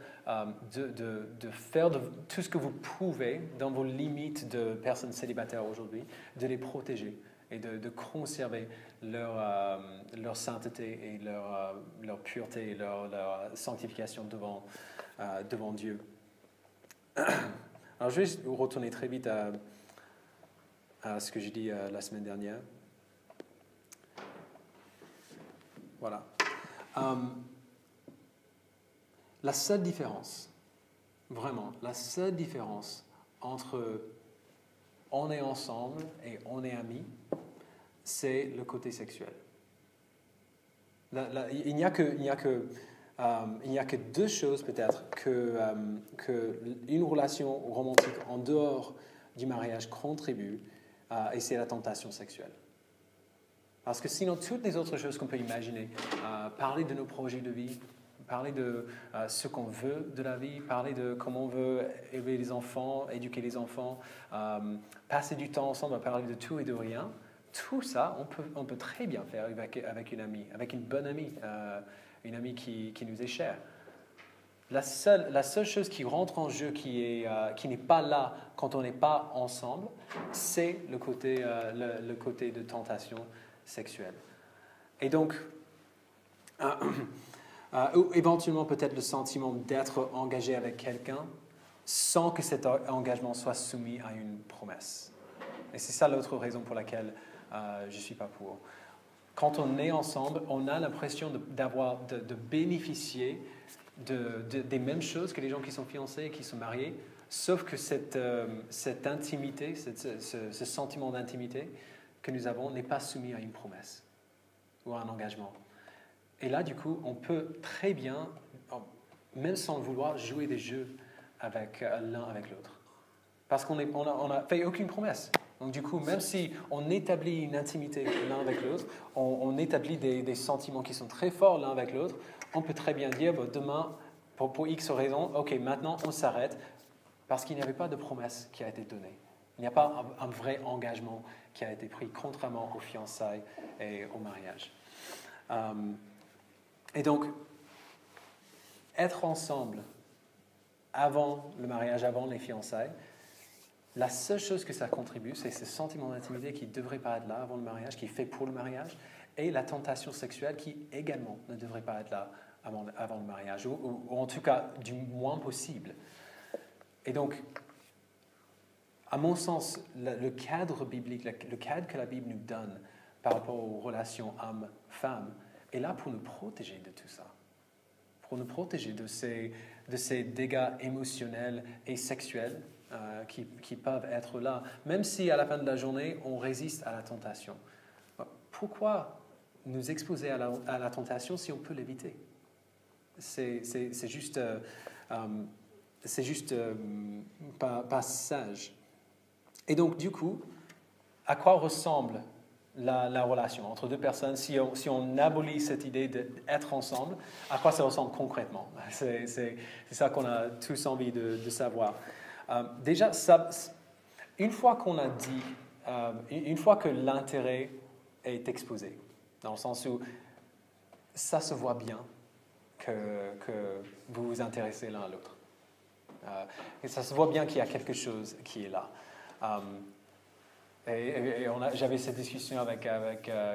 de faire tout ce que vous pouvez dans vos limites de personnes célibataires aujourd'hui, de les protéger et de conserver leur sainteté et leur pureté et leur sanctification devant Dieu. Alors je vais retourner très vite à ce que j'ai dit la semaine dernière. Voilà. La seule différence, vraiment, la seule différence entre on est ensemble et on est amis, c'est le côté sexuel. Il n'y a que deux choses peut-être que une relation romantique en dehors du mariage contribue, et c'est la tentation sexuelle. Parce que sinon, toutes les autres choses qu'on peut imaginer, parler de nos projets de vie, parler de ce qu'on veut de la vie, parler de comment on veut élever les enfants, éduquer les enfants, passer du temps ensemble, parler de tout et de rien, tout ça, on peut très bien faire avec une amie, avec une bonne amie, une amie qui nous est chère. La seule chose qui rentre en jeu, qui n'est pas là quand on n'est pas ensemble, c'est le côté de tentation sexuelle. Et donc, éventuellement peut-être le sentiment d'être engagé avec quelqu'un sans que cet engagement soit soumis à une promesse. Et c'est ça l'autre raison pour laquelle je ne suis pas pour. Quand on est ensemble, on a l'impression de bénéficier des mêmes choses que les gens qui sont fiancés et qui sont mariés, sauf que cette intimité, ce sentiment d'intimité que nous avons n'est pas soumis à une promesse ou à un engagement. Et là, du coup, on peut très bien, même sans le vouloir, jouer des jeux l'un avec l'autre. Parce qu'on n'a fait aucune promesse. Donc du coup, même si on établit une intimité l'un avec l'autre, on établit des sentiments qui sont très forts l'un avec l'autre, on peut très bien dire, demain, pour X raison, ok, maintenant on s'arrête, parce qu'il n'y avait pas de promesse qui a été donnée. Il n'y a pas un vrai engagement qui a été pris, contrairement aux fiançailles et au mariage. Et donc, être ensemble avant le mariage, avant les fiançailles, la seule chose que ça contribue, c'est ce sentiment d'intimité qui ne devrait pas être là avant le mariage, qui est fait pour le mariage, et la tentation sexuelle qui également ne devrait pas être là avant le mariage, ou en tout cas du moins possible. Et donc, à mon sens, le cadre biblique, le cadre que la Bible nous donne par rapport aux relations homme-femme, est là pour nous protéger de tout ça, pour nous protéger de ces dégâts émotionnels et sexuels qui peuvent être là, même si à la fin de la journée, on résiste à la tentation. Pourquoi nous exposer à la tentation si on peut l'éviter? C'est juste pas sage. Et donc, du coup, à quoi ressemble la relation entre deux personnes si on abolit cette idée d'être ensemble? À quoi ça ressemble concrètement? C'est ça qu'on a tous envie de savoir. Déjà, une fois qu'on a dit, une fois que l'intérêt est exposé, dans le sens où ça se voit bien que vous vous intéressez l'un à l'autre. Et ça se voit bien qu'il y a quelque chose qui est là. J'avais cette discussion avec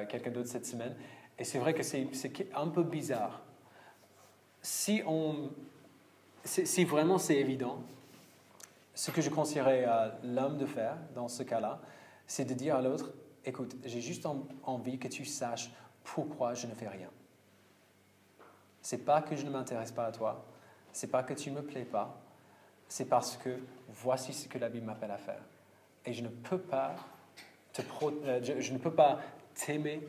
quelqu'un d'autre cette semaine, et c'est vrai que c'est un peu bizarre. Si vraiment c'est évident, ce que je conseillerais à l'homme de faire dans ce cas-là, c'est de dire à l'autre, écoute, j'ai juste envie que tu saches pourquoi je ne fais rien. C'est pas que je ne m'intéresse pas à toi, c'est pas que tu me plais pas, c'est parce que voici ce que la Bible m'appelle à faire. Et je ne peux pas t'aimer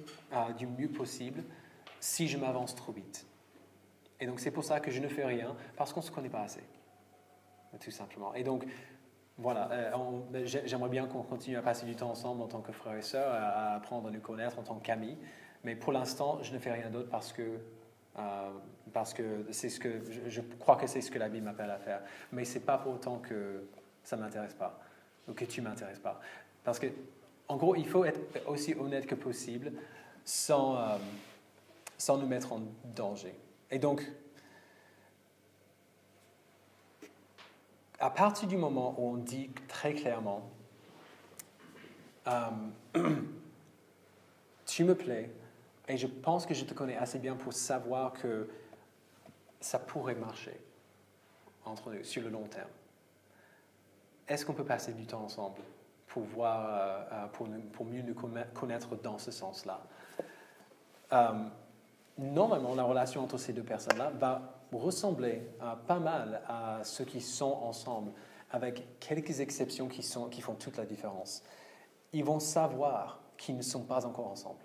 du mieux possible si je m'avance trop vite. Et donc c'est pour ça que je ne fais rien, parce qu'on ne se connaît pas assez. Tout simplement. Et donc, voilà, j'aimerais bien qu'on continue à passer du temps ensemble en tant que frères et sœurs, à apprendre à nous connaître en tant qu'amis. Mais pour l'instant, je ne fais rien d'autre parce que c'est je crois que c'est ce que la Bible m'appelle à faire. Mais ce n'est pas pour autant que ça ne m'intéresse pas, ou que tu ne m'intéresses pas. Parce que, en gros, il faut être aussi honnête que possible sans nous mettre en danger. Et donc, à partir du moment où on dit très clairement, tu me plais, et je pense que je te connais assez bien pour savoir que ça pourrait marcher entre nous sur le long terme. Est-ce qu'on peut passer du temps ensemble pour mieux nous connaître dans ce sens-là? Normalement, la relation entre ces deux personnes-là va ressembler pas mal à ceux qui sont ensemble, avec quelques exceptions qui font toute la différence. Ils vont savoir qu'ils ne sont pas encore ensemble.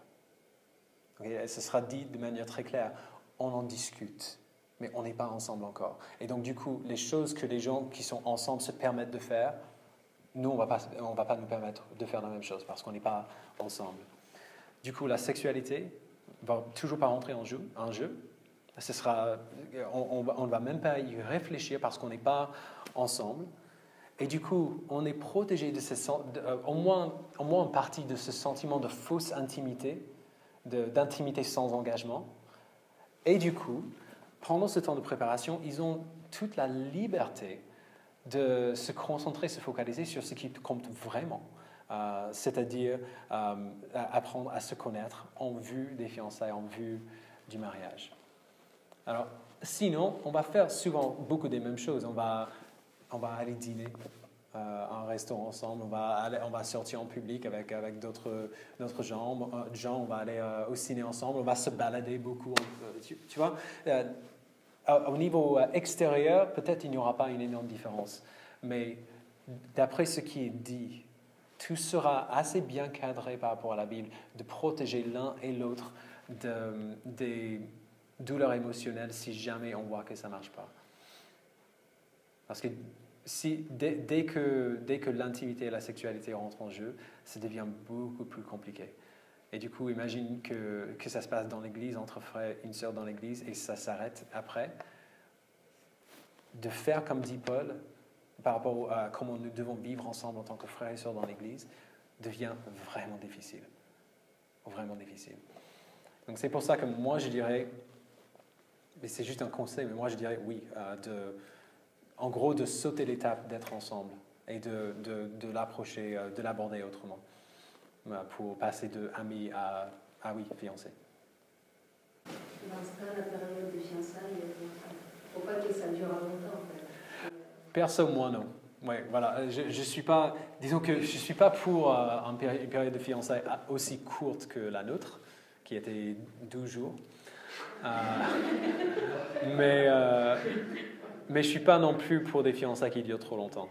Okay? Ce sera dit de manière très claire. On en discute, mais on n'est pas ensemble encore. Et donc, du coup, les choses que les gens qui sont ensemble se permettent de faire, nous, on va pas nous permettre de faire la même chose parce qu'on n'est pas ensemble. Du coup, la sexualité va toujours pas rentrer en jeu. On ne va même pas y réfléchir parce qu'on n'est pas ensemble. Et du coup, on est protégé au moins en partie de ce sentiment de fausse intimité, d'intimité sans engagement. Et du coup, pendant ce temps de préparation, ils ont toute la liberté de se concentrer, se focaliser sur ce qui compte vraiment. C'est-à-dire apprendre à se connaître en vue des fiançailles, en vue du mariage. Alors, sinon, on va faire souvent beaucoup des mêmes choses. On va aller dîner à un restaurant ensemble, on va sortir en public avec d'autres gens, on va aller au ciné ensemble, on va se balader beaucoup. Tu vois, au niveau extérieur, peut-être il n'y aura pas une énorme différence. Mais d'après ce qui est dit, tout sera assez bien cadré par rapport à la Bible, de protéger l'un et l'autre des douleurs émotionnelles si jamais on voit que ça ne marche pas. Parce que dès que l'intimité et la sexualité rentrent en jeu, ça devient beaucoup plus compliqué. Et du coup, imagine que ça se passe dans l'église, entre frères, une sœur dans l'église, et ça s'arrête après. De faire comme dit Paul, par rapport à comment nous devons vivre ensemble en tant que frères et sœurs dans l'église, devient vraiment difficile. Vraiment difficile. Donc c'est pour ça que moi je dirais, mais c'est juste un conseil, mais moi je dirais oui, en gros de sauter l'étape d'être ensemble et de l'approcher, de l'aborder autrement, pour passer de ami à oui, fiancé. Dans ce cas, la période de fiançailles, il ne faut pas que ça dure longtemps en fait. Perso, moi non. Ouais, voilà. Je suis pas, disons que je suis pas pour une période de fiançailles aussi courte que la nôtre, qui était 12 jours. Mais je suis pas non plus pour des fiançailles qui durent trop longtemps,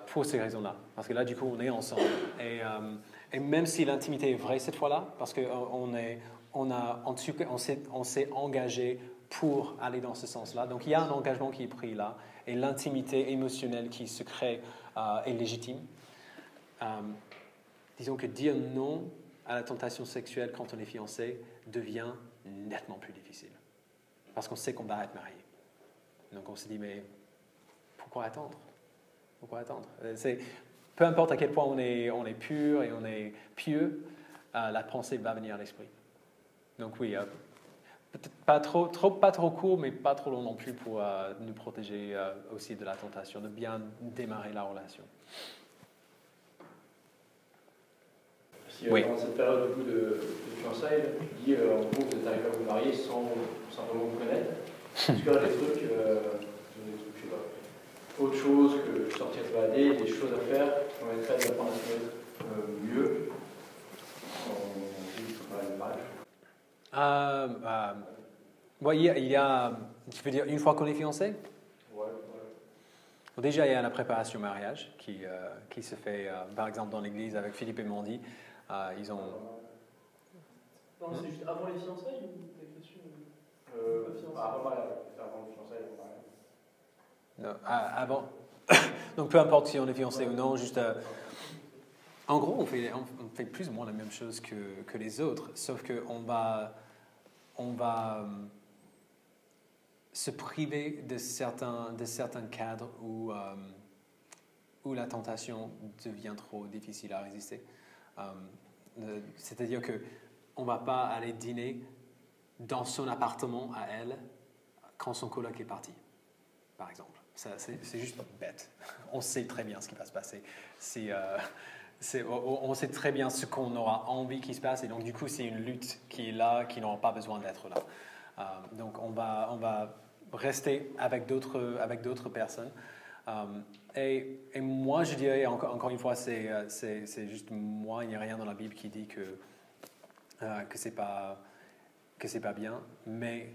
pour ces raisons-là. Parce que là, du coup, on est ensemble. Et même si l'intimité est vraie cette fois-là, parce qu'on s'est engagé pour aller dans ce sens-là. Donc, il y a un engagement qui est pris là, et l'intimité émotionnelle qui se crée est légitime. Disons que dire non à la tentation sexuelle quand on est fiancé devient nettement plus difficile, parce qu'on sait qu'on va être marié. Donc, on se dit, mais pourquoi attendre? Pourquoi attendre? Peu importe à quel point on est pur et on est pieux, la pensée va venir à l'esprit. Donc oui, peut-être pas trop court, mais pas trop long non plus pour nous protéger aussi de la tentation, de bien démarrer la relation. Si Oui. Dans cette période de fiançailles, tu dis en gros vous êtes arrivé à vous marier sans simplement vous connaître. Est-ce qu'il y a des trucs, je sais pas, autre chose que sortir de balader, des choses à faire qui permettraient d'apprendre à se connaître mieux en mariage? Oui, il y a, tu veux dire, une fois qu'on est fiancé? Ouais. Bon, déjà, il y a la préparation au mariage qui se fait, par exemple, dans l'église avec Philippe et Mandy. Ils ont... Non, c'est juste avant les fiançailles ou des questions Avant les fiançailles, Non, avant. Donc, peu importe si on est fiancé ou non, juste... En gros, on fait plus ou moins la même chose que les autres, sauf qu'on va se priver de certains cadres où la tentation devient trop difficile à résister. C'est-à-dire qu'on ne va pas aller dîner dans son appartement à elle quand son coloc est parti, par exemple. C'est juste bête. On sait très bien ce qui va se passer. On sait très bien ce qu'on aura envie qu'il se passe, et donc du coup, c'est une lutte qui est là, qui n'aura pas besoin d'être là. Donc on va rester avec d'autres personnes. Et moi, je dirais, encore une fois, c'est juste moi, il n'y a rien dans la Bible qui dit que c'est pas bien, mais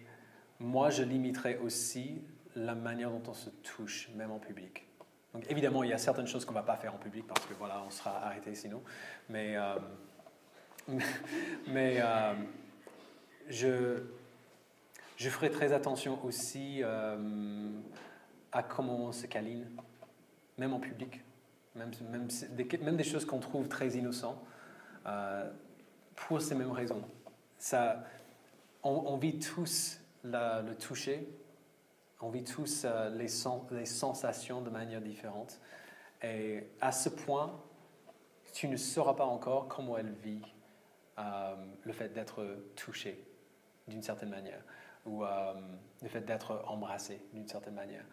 moi, je limiterais aussi la manière dont on se touche, même en public. Donc évidemment, il y a certaines choses qu'on ne va pas faire en public parce que voilà, on sera arrêté sinon, mais je ferai très attention aussi à comment on se câline, même en public, même des choses qu'on trouve très innocentes, pour ces mêmes raisons. On vit tous le toucher, on vit tous les sensations de manière différente, et à ce point, tu ne sauras pas encore comment elle vit le fait d'être touché d'une certaine manière, ou le fait d'être embrassé d'une certaine manière.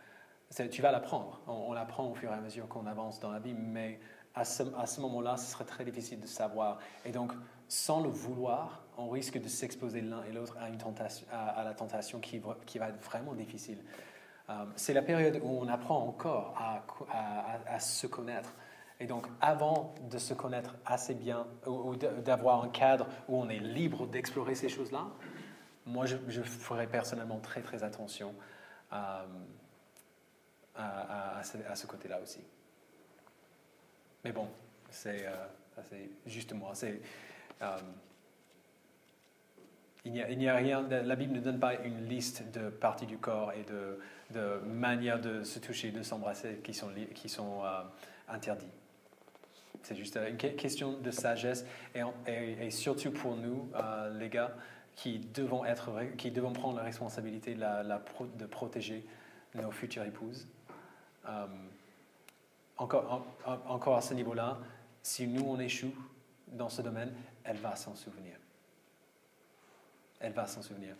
Tu vas l'apprendre, on l'apprend au fur et à mesure qu'on avance dans la vie, mais à ce moment-là, ce serait très difficile de savoir. Et donc, sans le vouloir, on risque de s'exposer l'un et l'autre à la tentation qui va être vraiment difficile. C'est la période où on apprend encore à se connaître. Et donc, avant de se connaître assez bien, ou d'avoir un cadre où on est libre d'explorer ces choses-là, moi, je ferais personnellement très, très attention à ce côté-là aussi. Mais bon, c'est juste moi. Il n'y a rien, la Bible ne donne pas une liste de parties du corps et de manières de se toucher, de s'embrasser qui sont interdits. C'est juste une question de sagesse, et surtout pour nous, les gars, qui devons prendre la responsabilité de protéger nos futures épouses. Encore à ce niveau-là, si nous on échoue dans ce domaine, elle va s'en souvenir. Elle va s'en souvenir.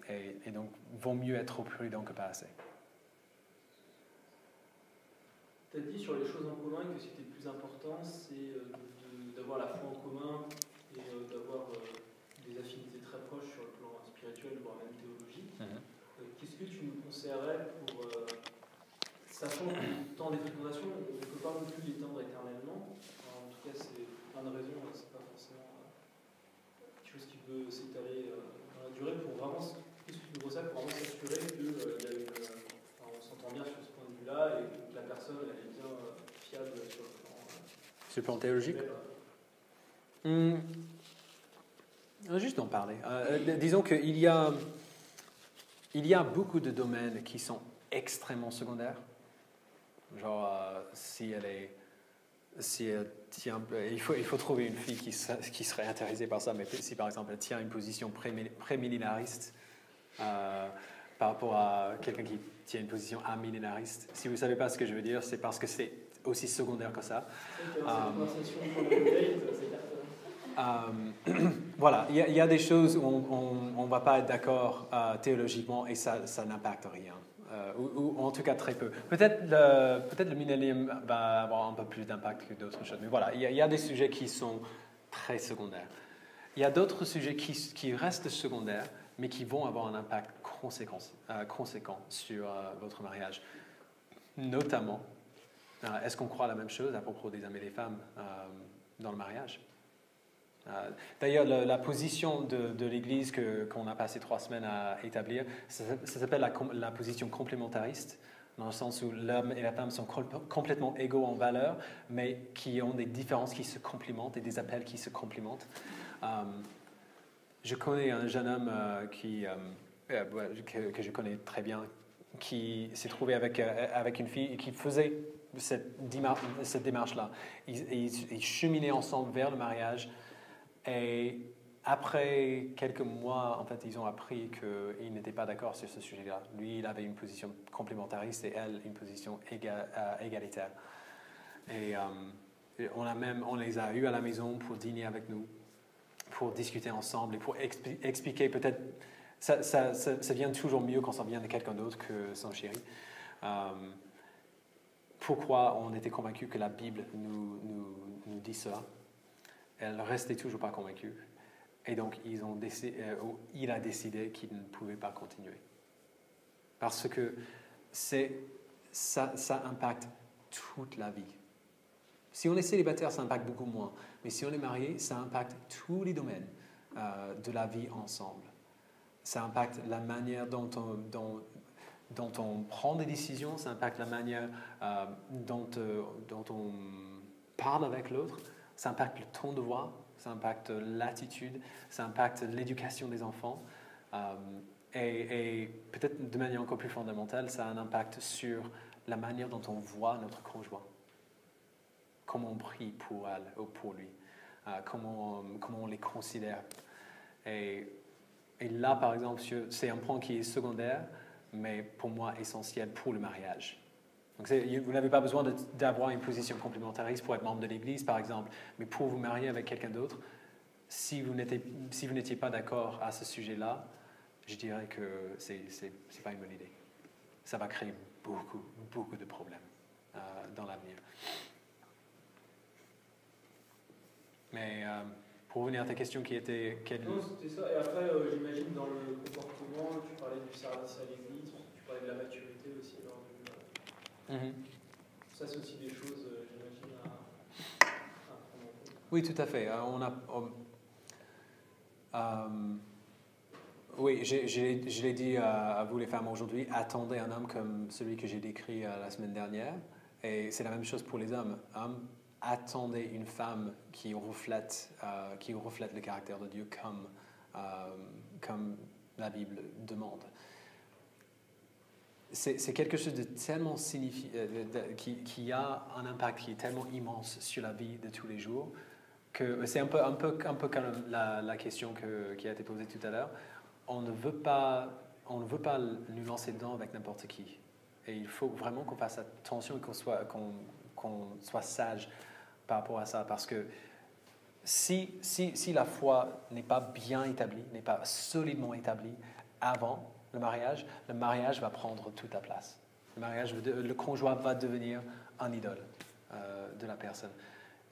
Et donc, vaut mieux être trop prudent que pas assez. Tu as dit sur les choses en commun que ce qui était le plus important, c'est d'avoir la foi en commun et d'avoir des affinités très proches sur le plan spirituel, voire même théologique. Qu'est-ce que tu nous conseillerais pour, sachant que le temps des fréquentations, on ne peut pas non plus l'étendre éternellement. En tout cas, c'est plein de raisons, c'est pas forcément quelque chose qui peut s'étaler dans la durée. Pour vraiment, qu'est-ce que tu nous conseilles pour vraiment s'assurer on s'entend bien sur ce point de vue-là et que la personne elle est bien fiable sur le plan théologique. Juste d'en parler. Disons qu'il y a beaucoup de domaines qui sont extrêmement secondaires. Genre, il faut trouver une fille qui serait intéressée par ça, mais si par exemple elle tient une position prémillénariste par rapport à quelqu'un qui tient une position amillénariste, si vous ne savez pas ce que je veux dire, c'est parce que c'est aussi secondaire que ça. Voilà, il y a des choses où on ne va pas être d'accord théologiquement, et ça n'impacte rien. Ou en tout cas très peu. Peut-être le millénium va avoir un peu plus d'impact que d'autres choses. Mais voilà, il y a des sujets qui sont très secondaires. Il y a d'autres sujets qui restent secondaires, mais qui vont avoir un impact conséquent sur votre mariage. Notamment, est-ce qu'on croit la même chose à propos des hommes et des femmes dans le mariage? D'ailleurs, la position de l'Église qu'on a passé 3 semaines à établir, ça s'appelle la position complémentariste, dans le sens où l'homme et la femme sont complètement égaux en valeur, mais qui ont des différences qui se complémentent et des appels qui se complémentent. Je connais un jeune homme que je connais très bien, qui s'est trouvé avec une fille et qui faisait cette démarche-là. Ils cheminaient ensemble vers le mariage. Et après quelques mois, en fait, ils ont appris qu'ils n'étaient pas d'accord sur ce sujet-là. Lui, il avait une position complémentariste et elle, une position égalitaire. Et on les a eus à la maison pour dîner avec nous, pour discuter ensemble et pour expliquer peut-être ça vient toujours mieux quand ça vient de quelqu'un d'autre que son chéri. Pourquoi on était convaincu que la Bible nous dit cela? Elle restait toujours pas convaincue. Et donc, il a décidé qu'il ne pouvait pas continuer. Parce que ça impacte toute la vie. Si on est célibataire, ça impacte beaucoup moins. Mais si on est marié, ça impacte tous les domaines de la vie ensemble. Ça impacte la manière dont on prend des décisions, ça impacte la manière dont on parle avec l'autre, ça impacte le ton de voix, ça impacte l'attitude, ça impacte l'éducation des enfants. Et peut-être de manière encore plus fondamentale, ça a un impact sur la manière dont on voit notre conjoint. Comment on prie pour elle ou pour lui. Comment on les considère. Et là, par exemple, c'est un point qui est secondaire, mais pour moi essentiel pour le mariage. Donc vous n'avez pas besoin d'avoir une position complémentariste pour être membre de l'Église, par exemple, mais pour vous marier avec quelqu'un d'autre, si vous n'étiez pas d'accord à ce sujet-là, je dirais que c'est pas une bonne idée. Ça va créer beaucoup de problèmes dans l'avenir. Mais pour revenir à ta question qui était... Non, c'était ça. Et après, j'imagine dans le comportement, tu parlais du service à l'Église, tu parlais de la maturité aussi. Ça, c'est aussi des choses, j'imagine, à prendre en compte. Oui, tout à fait. Oui, je l'ai dit à vous les femmes aujourd'hui, attendez un homme comme celui que j'ai décrit la semaine dernière. Et c'est la même chose pour les hommes. Attendez une femme qui reflète le caractère de Dieu comme la Bible demande. C'est quelque chose de tellement qui a un impact qui est tellement immense sur la vie de tous les jours que c'est un peu comme la question qui a été posée tout à l'heure. On ne veut pas nous lancer dedans avec n'importe qui. Et il faut vraiment qu'on fasse attention et qu'on soit sage par rapport à ça. Parce que si la foi n'est pas bien établie, n'est pas solidement établie avant le mariage va prendre toute la place. Le conjoint va devenir un idole de la personne.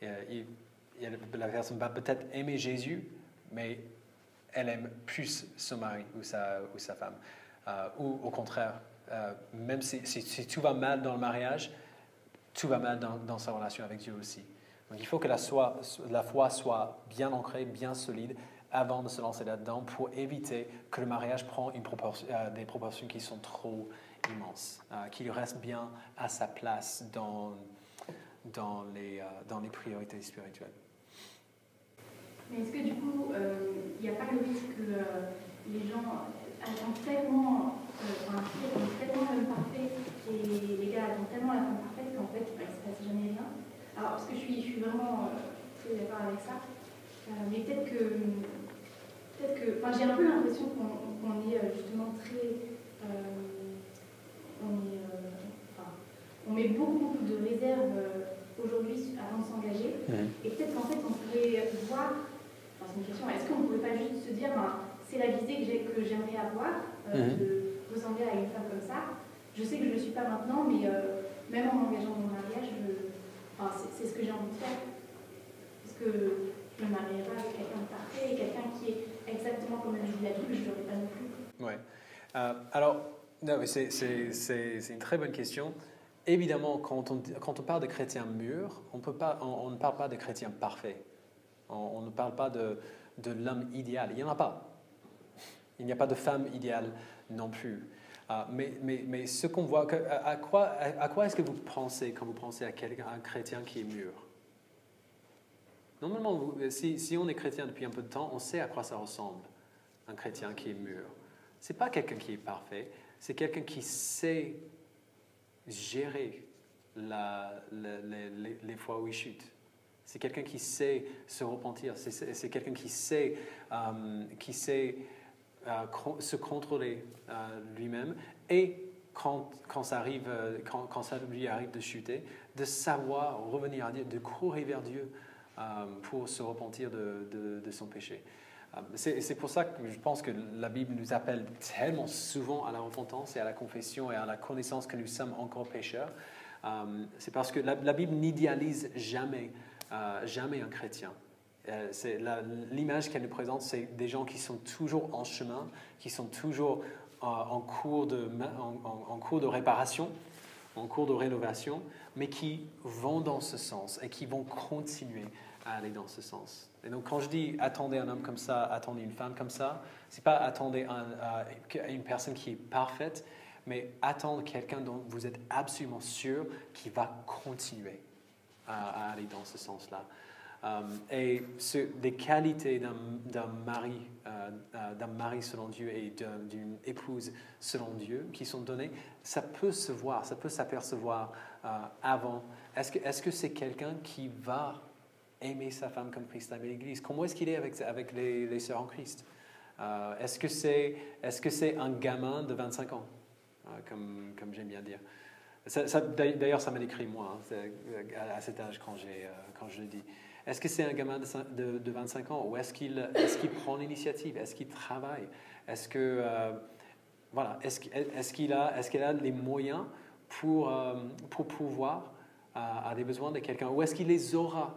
La personne va peut-être aimer Jésus, mais elle aime plus son mari ou sa femme. Ou au contraire, même si tout va mal dans le mariage, tout va mal dans sa relation avec Dieu aussi. Donc il faut que la foi soit bien ancrée, bien solide, avant de se lancer là-dedans pour éviter que le mariage prenne des proportions qui sont trop immenses, qu'il reste bien à sa place dans les priorités spirituelles. Mais est-ce que du coup, il n'y a pas le risque que les gens attendent tellement l'homme parfait et les gars attendent tellement la femme parfaite qu'en fait, il ne se passe jamais rien? Alors, parce que je suis vraiment très d'accord avec ça, mais peut-être que j'ai un peu l'impression qu'on est justement très... on met beaucoup de réserves aujourd'hui avant de s'engager. Et peut-être qu'en fait, on pourrait voir... c'est une question, est-ce qu'on ne pourrait pas juste se dire, c'est la visée que j'aimerais avoir, de ressembler à une femme comme ça. Je sais que je ne le suis pas maintenant, mais même en m'engageant dans mon mariage, c'est ce que j'ai envie de faire. Parce que je me marierai pas avec quelqu'un de parfait et quelqu'un qui est exactement comme elle dit la Bible, je ne l'aurai pas non plus. Oui. Alors, c'est une très bonne question. Évidemment, quand on parle de chrétiens mûrs, on ne parle pas de chrétiens parfaits. On ne parle pas de l'homme idéal. Il n'y en a pas. Il n'y a pas de femme idéale non plus. Mais ce qu'on voit, à quoi est-ce que vous pensez quand vous pensez à un chrétien qui est mûr? Normalement, si on est chrétien depuis un peu de temps, on sait à quoi ça ressemble, un chrétien qui est mûr. Ce n'est pas quelqu'un qui est parfait, c'est quelqu'un qui sait gérer les fois où il chute. C'est quelqu'un qui sait se repentir, c'est quelqu'un qui sait se contrôler lui-même et quand ça lui arrive de chuter, de savoir revenir à Dieu, de courir vers Dieu pour se repentir de son péché. C'est pour ça que je pense que la Bible nous appelle tellement souvent à la repentance et à la confession et à la connaissance que nous sommes encore pécheurs. C'est parce que la Bible n'idéalise jamais un chrétien. L'image qu'elle nous présente, c'est des gens qui sont toujours en chemin, qui sont toujours en cours de réparation, en cours de rénovation, mais qui vont dans ce sens et qui vont continuer à aller dans ce sens. Et donc quand je dis attendez un homme comme ça, attendez une femme comme ça, c'est pas attendez une personne qui est parfaite, mais attendre quelqu'un dont vous êtes absolument sûr qui va continuer à aller dans ce sens-là. Et des qualités d'un mari selon Dieu et d'une épouse selon Dieu qui sont données, ça peut se voir, ça peut s'apercevoir avant. Est-ce que c'est quelqu'un qui va aimer sa femme comme Christ aimait l'Église? Comment est-ce qu'il est avec les sœurs en Christ? Est-ce que c'est un gamin de 25 ans, comme j'aime bien dire? D'ailleurs, ça m'a décrit moi, à cet âge quand je le dis. Est-ce que c'est un gamin de 25 ans ou est-ce qu'il prend l'initiative? Est-ce qu'il travaille? Est-ce qu'il a les moyens pour pouvoir à des besoins de quelqu'un? Ou est-ce qu'il les aura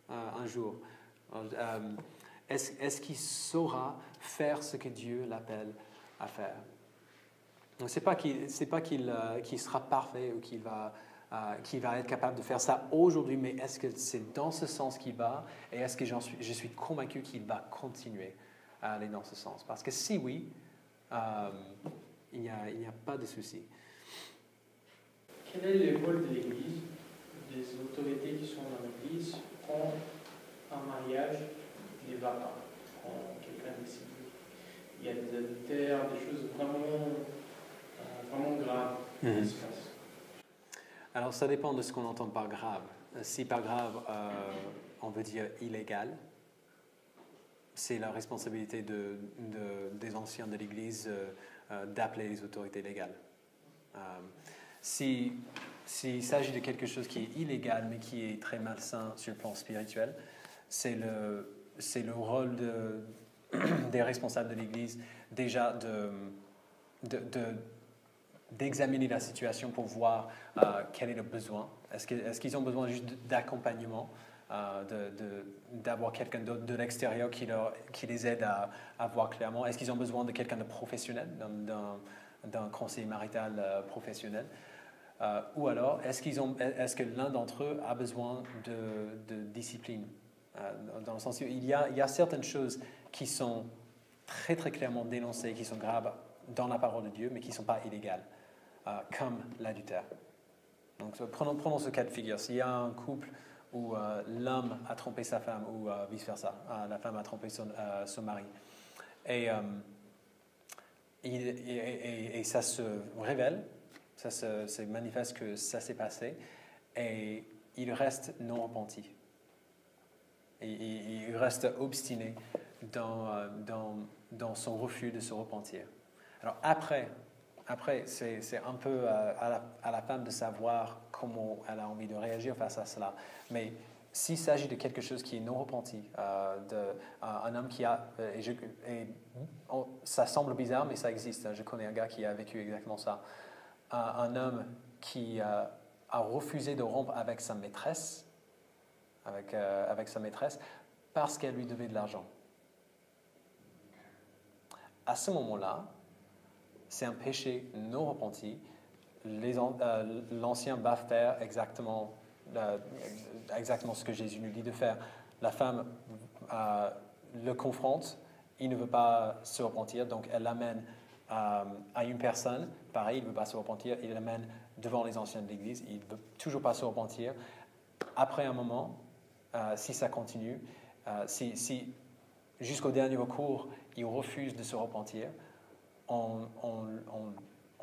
un jour? Est-ce qu'il saura faire ce que Dieu l'appelle à faire? Donc, c'est pas qu'il sera parfait ou qu'il va être capable de faire ça aujourd'hui, mais est-ce que c'est dans ce sens qu'il va et est-ce que je suis convaincu qu'il va continuer à aller dans ce sens? Parce que si oui, il n'y a pas de souci. Quel est le rôle de l'Église, des autorités qui sont dans l'Église, quand un mariage ne va pas, quand quelqu'un décide? Il y a des adultères, des choses vraiment graves qui se passent. Alors, ça dépend de ce qu'on entend par grave. Si par grave, on veut dire illégal, c'est la responsabilité des anciens de l'Église d'appeler les autorités légales. S'il s'agit de quelque chose qui est illégal, mais qui est très malsain sur le plan spirituel, c'est le rôle des responsables de l'Église déjà d'examiner la situation pour voir quel est le besoin. Est-ce qu'ils ont besoin juste d'accompagnement, d'avoir quelqu'un de l'extérieur qui les aide à voir clairement? Est-ce qu'ils ont besoin de quelqu'un de professionnel, d'un conseiller marital professionnel? Ou alors, est-ce que l'un d'entre eux a besoin de discipline? Dans le sens où il y a certaines choses qui sont très très clairement dénoncées, qui sont graves dans la parole de Dieu, mais qui ne sont pas illégales, comme l'adultère. Donc prenons ce cas de figure. S'il y a un couple où l'homme a trompé sa femme ou vice-versa, la femme a trompé son mari, et ça se révèle, ça se manifeste que ça s'est passé, et il reste non repenti. Et il reste obstiné dans son refus de se repentir. Alors après c'est un peu à la femme de savoir comment elle a envie de réagir face à cela. Mais s'il s'agit de quelque chose qui est non repenti, un homme qui a... ça semble bizarre, mais ça existe. Je connais un gars qui a vécu exactement ça. Un homme qui a refusé de rompre avec sa maîtresse, avec sa maîtresse, parce qu'elle lui devait de l'argent. À ce moment-là, c'est un péché non repenti. L'ancien va faire exactement ce que Jésus nous dit de faire. La femme le confronte, il ne veut pas se repentir, donc elle l'amène à une personne, pareil, il ne veut pas se repentir, il l'amène devant les anciens de l'Église, il ne veut toujours pas se repentir. Après un moment, si ça continue, si jusqu'au dernier recours, il refuse de se repentir, on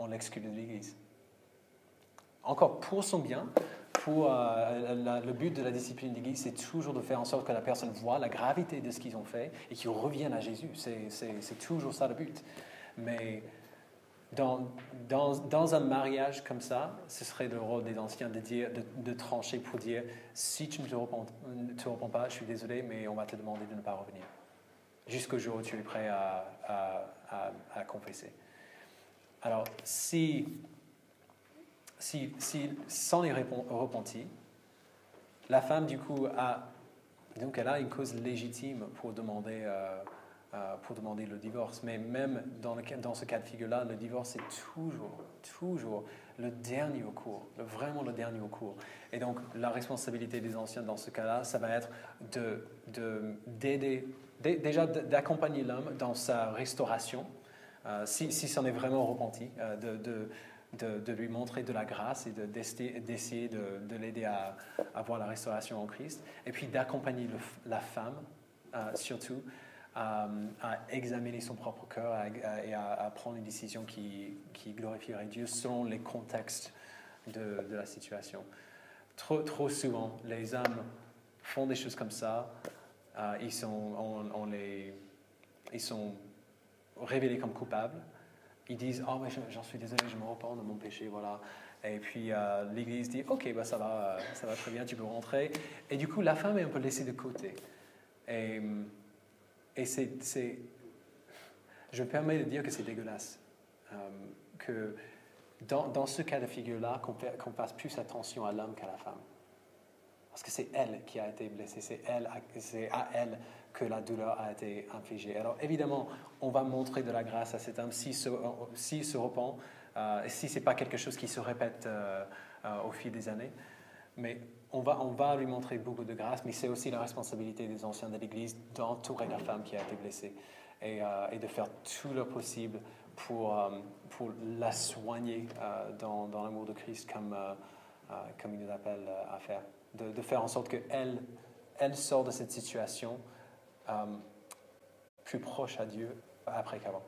l'exclut de l'Église. Encore pour son bien, le but de la discipline de l'Église, c'est toujours de faire en sorte que la personne voit la gravité de ce qu'ils ont fait et qu'ils reviennent à Jésus. C'est toujours ça le but. Mais dans un mariage comme ça, ce serait le rôle des anciens de trancher pour dire, si tu ne te repens pas, je suis désolé, mais on va te demander de ne pas revenir. jusqu'au jour où tu es prêt à confesser. Alors, si s'en est repenti, la femme, du coup, elle a une cause légitime pour demander le divorce. Mais même dans ce cas de figure-là, le divorce est toujours le dernier recours, vraiment le dernier recours. Et donc, la responsabilité des anciens dans ce cas-là, ça va être d'aider, déjà d'accompagner l'homme dans sa restauration, si c'en est vraiment repenti, de lui montrer de la grâce et d'essayer de l'aider à avoir la restauration en Christ, et puis d'accompagner la femme, surtout, à examiner son propre cœur et à prendre une décision qui glorifierait Dieu selon les contextes de la situation. Trop souvent, les hommes font des choses comme ça, ils sont révélés comme coupables. Ils disent « Oh, mais j'en suis désolé, je me repens de mon péché, voilà. » Et puis l'Église dit « Ok, bah, ça va très bien, tu peux rentrer. » Et du coup, la femme est un peu laissée de côté. Et je me permets de dire que c'est dégueulasse. Que dans ce cas de figure-là, qu'on fasse plus attention à l'homme qu'à la femme. Parce que c'est elle qui a été blessée, c'est à elle que la douleur a été infligée. Alors évidemment, on va montrer de la grâce à cet homme s'il se repent, si ce n'est pas quelque chose qui se répète au fil des années. Mais on va lui montrer beaucoup de grâce, mais c'est aussi la responsabilité des anciens de l'Église d'entourer la femme qui a été blessée et de faire tout le possible pour la soigner dans l'amour de Christ comme il nous appelle à faire. De faire en sorte qu'elle sort de cette situation plus proche à Dieu après qu'avant.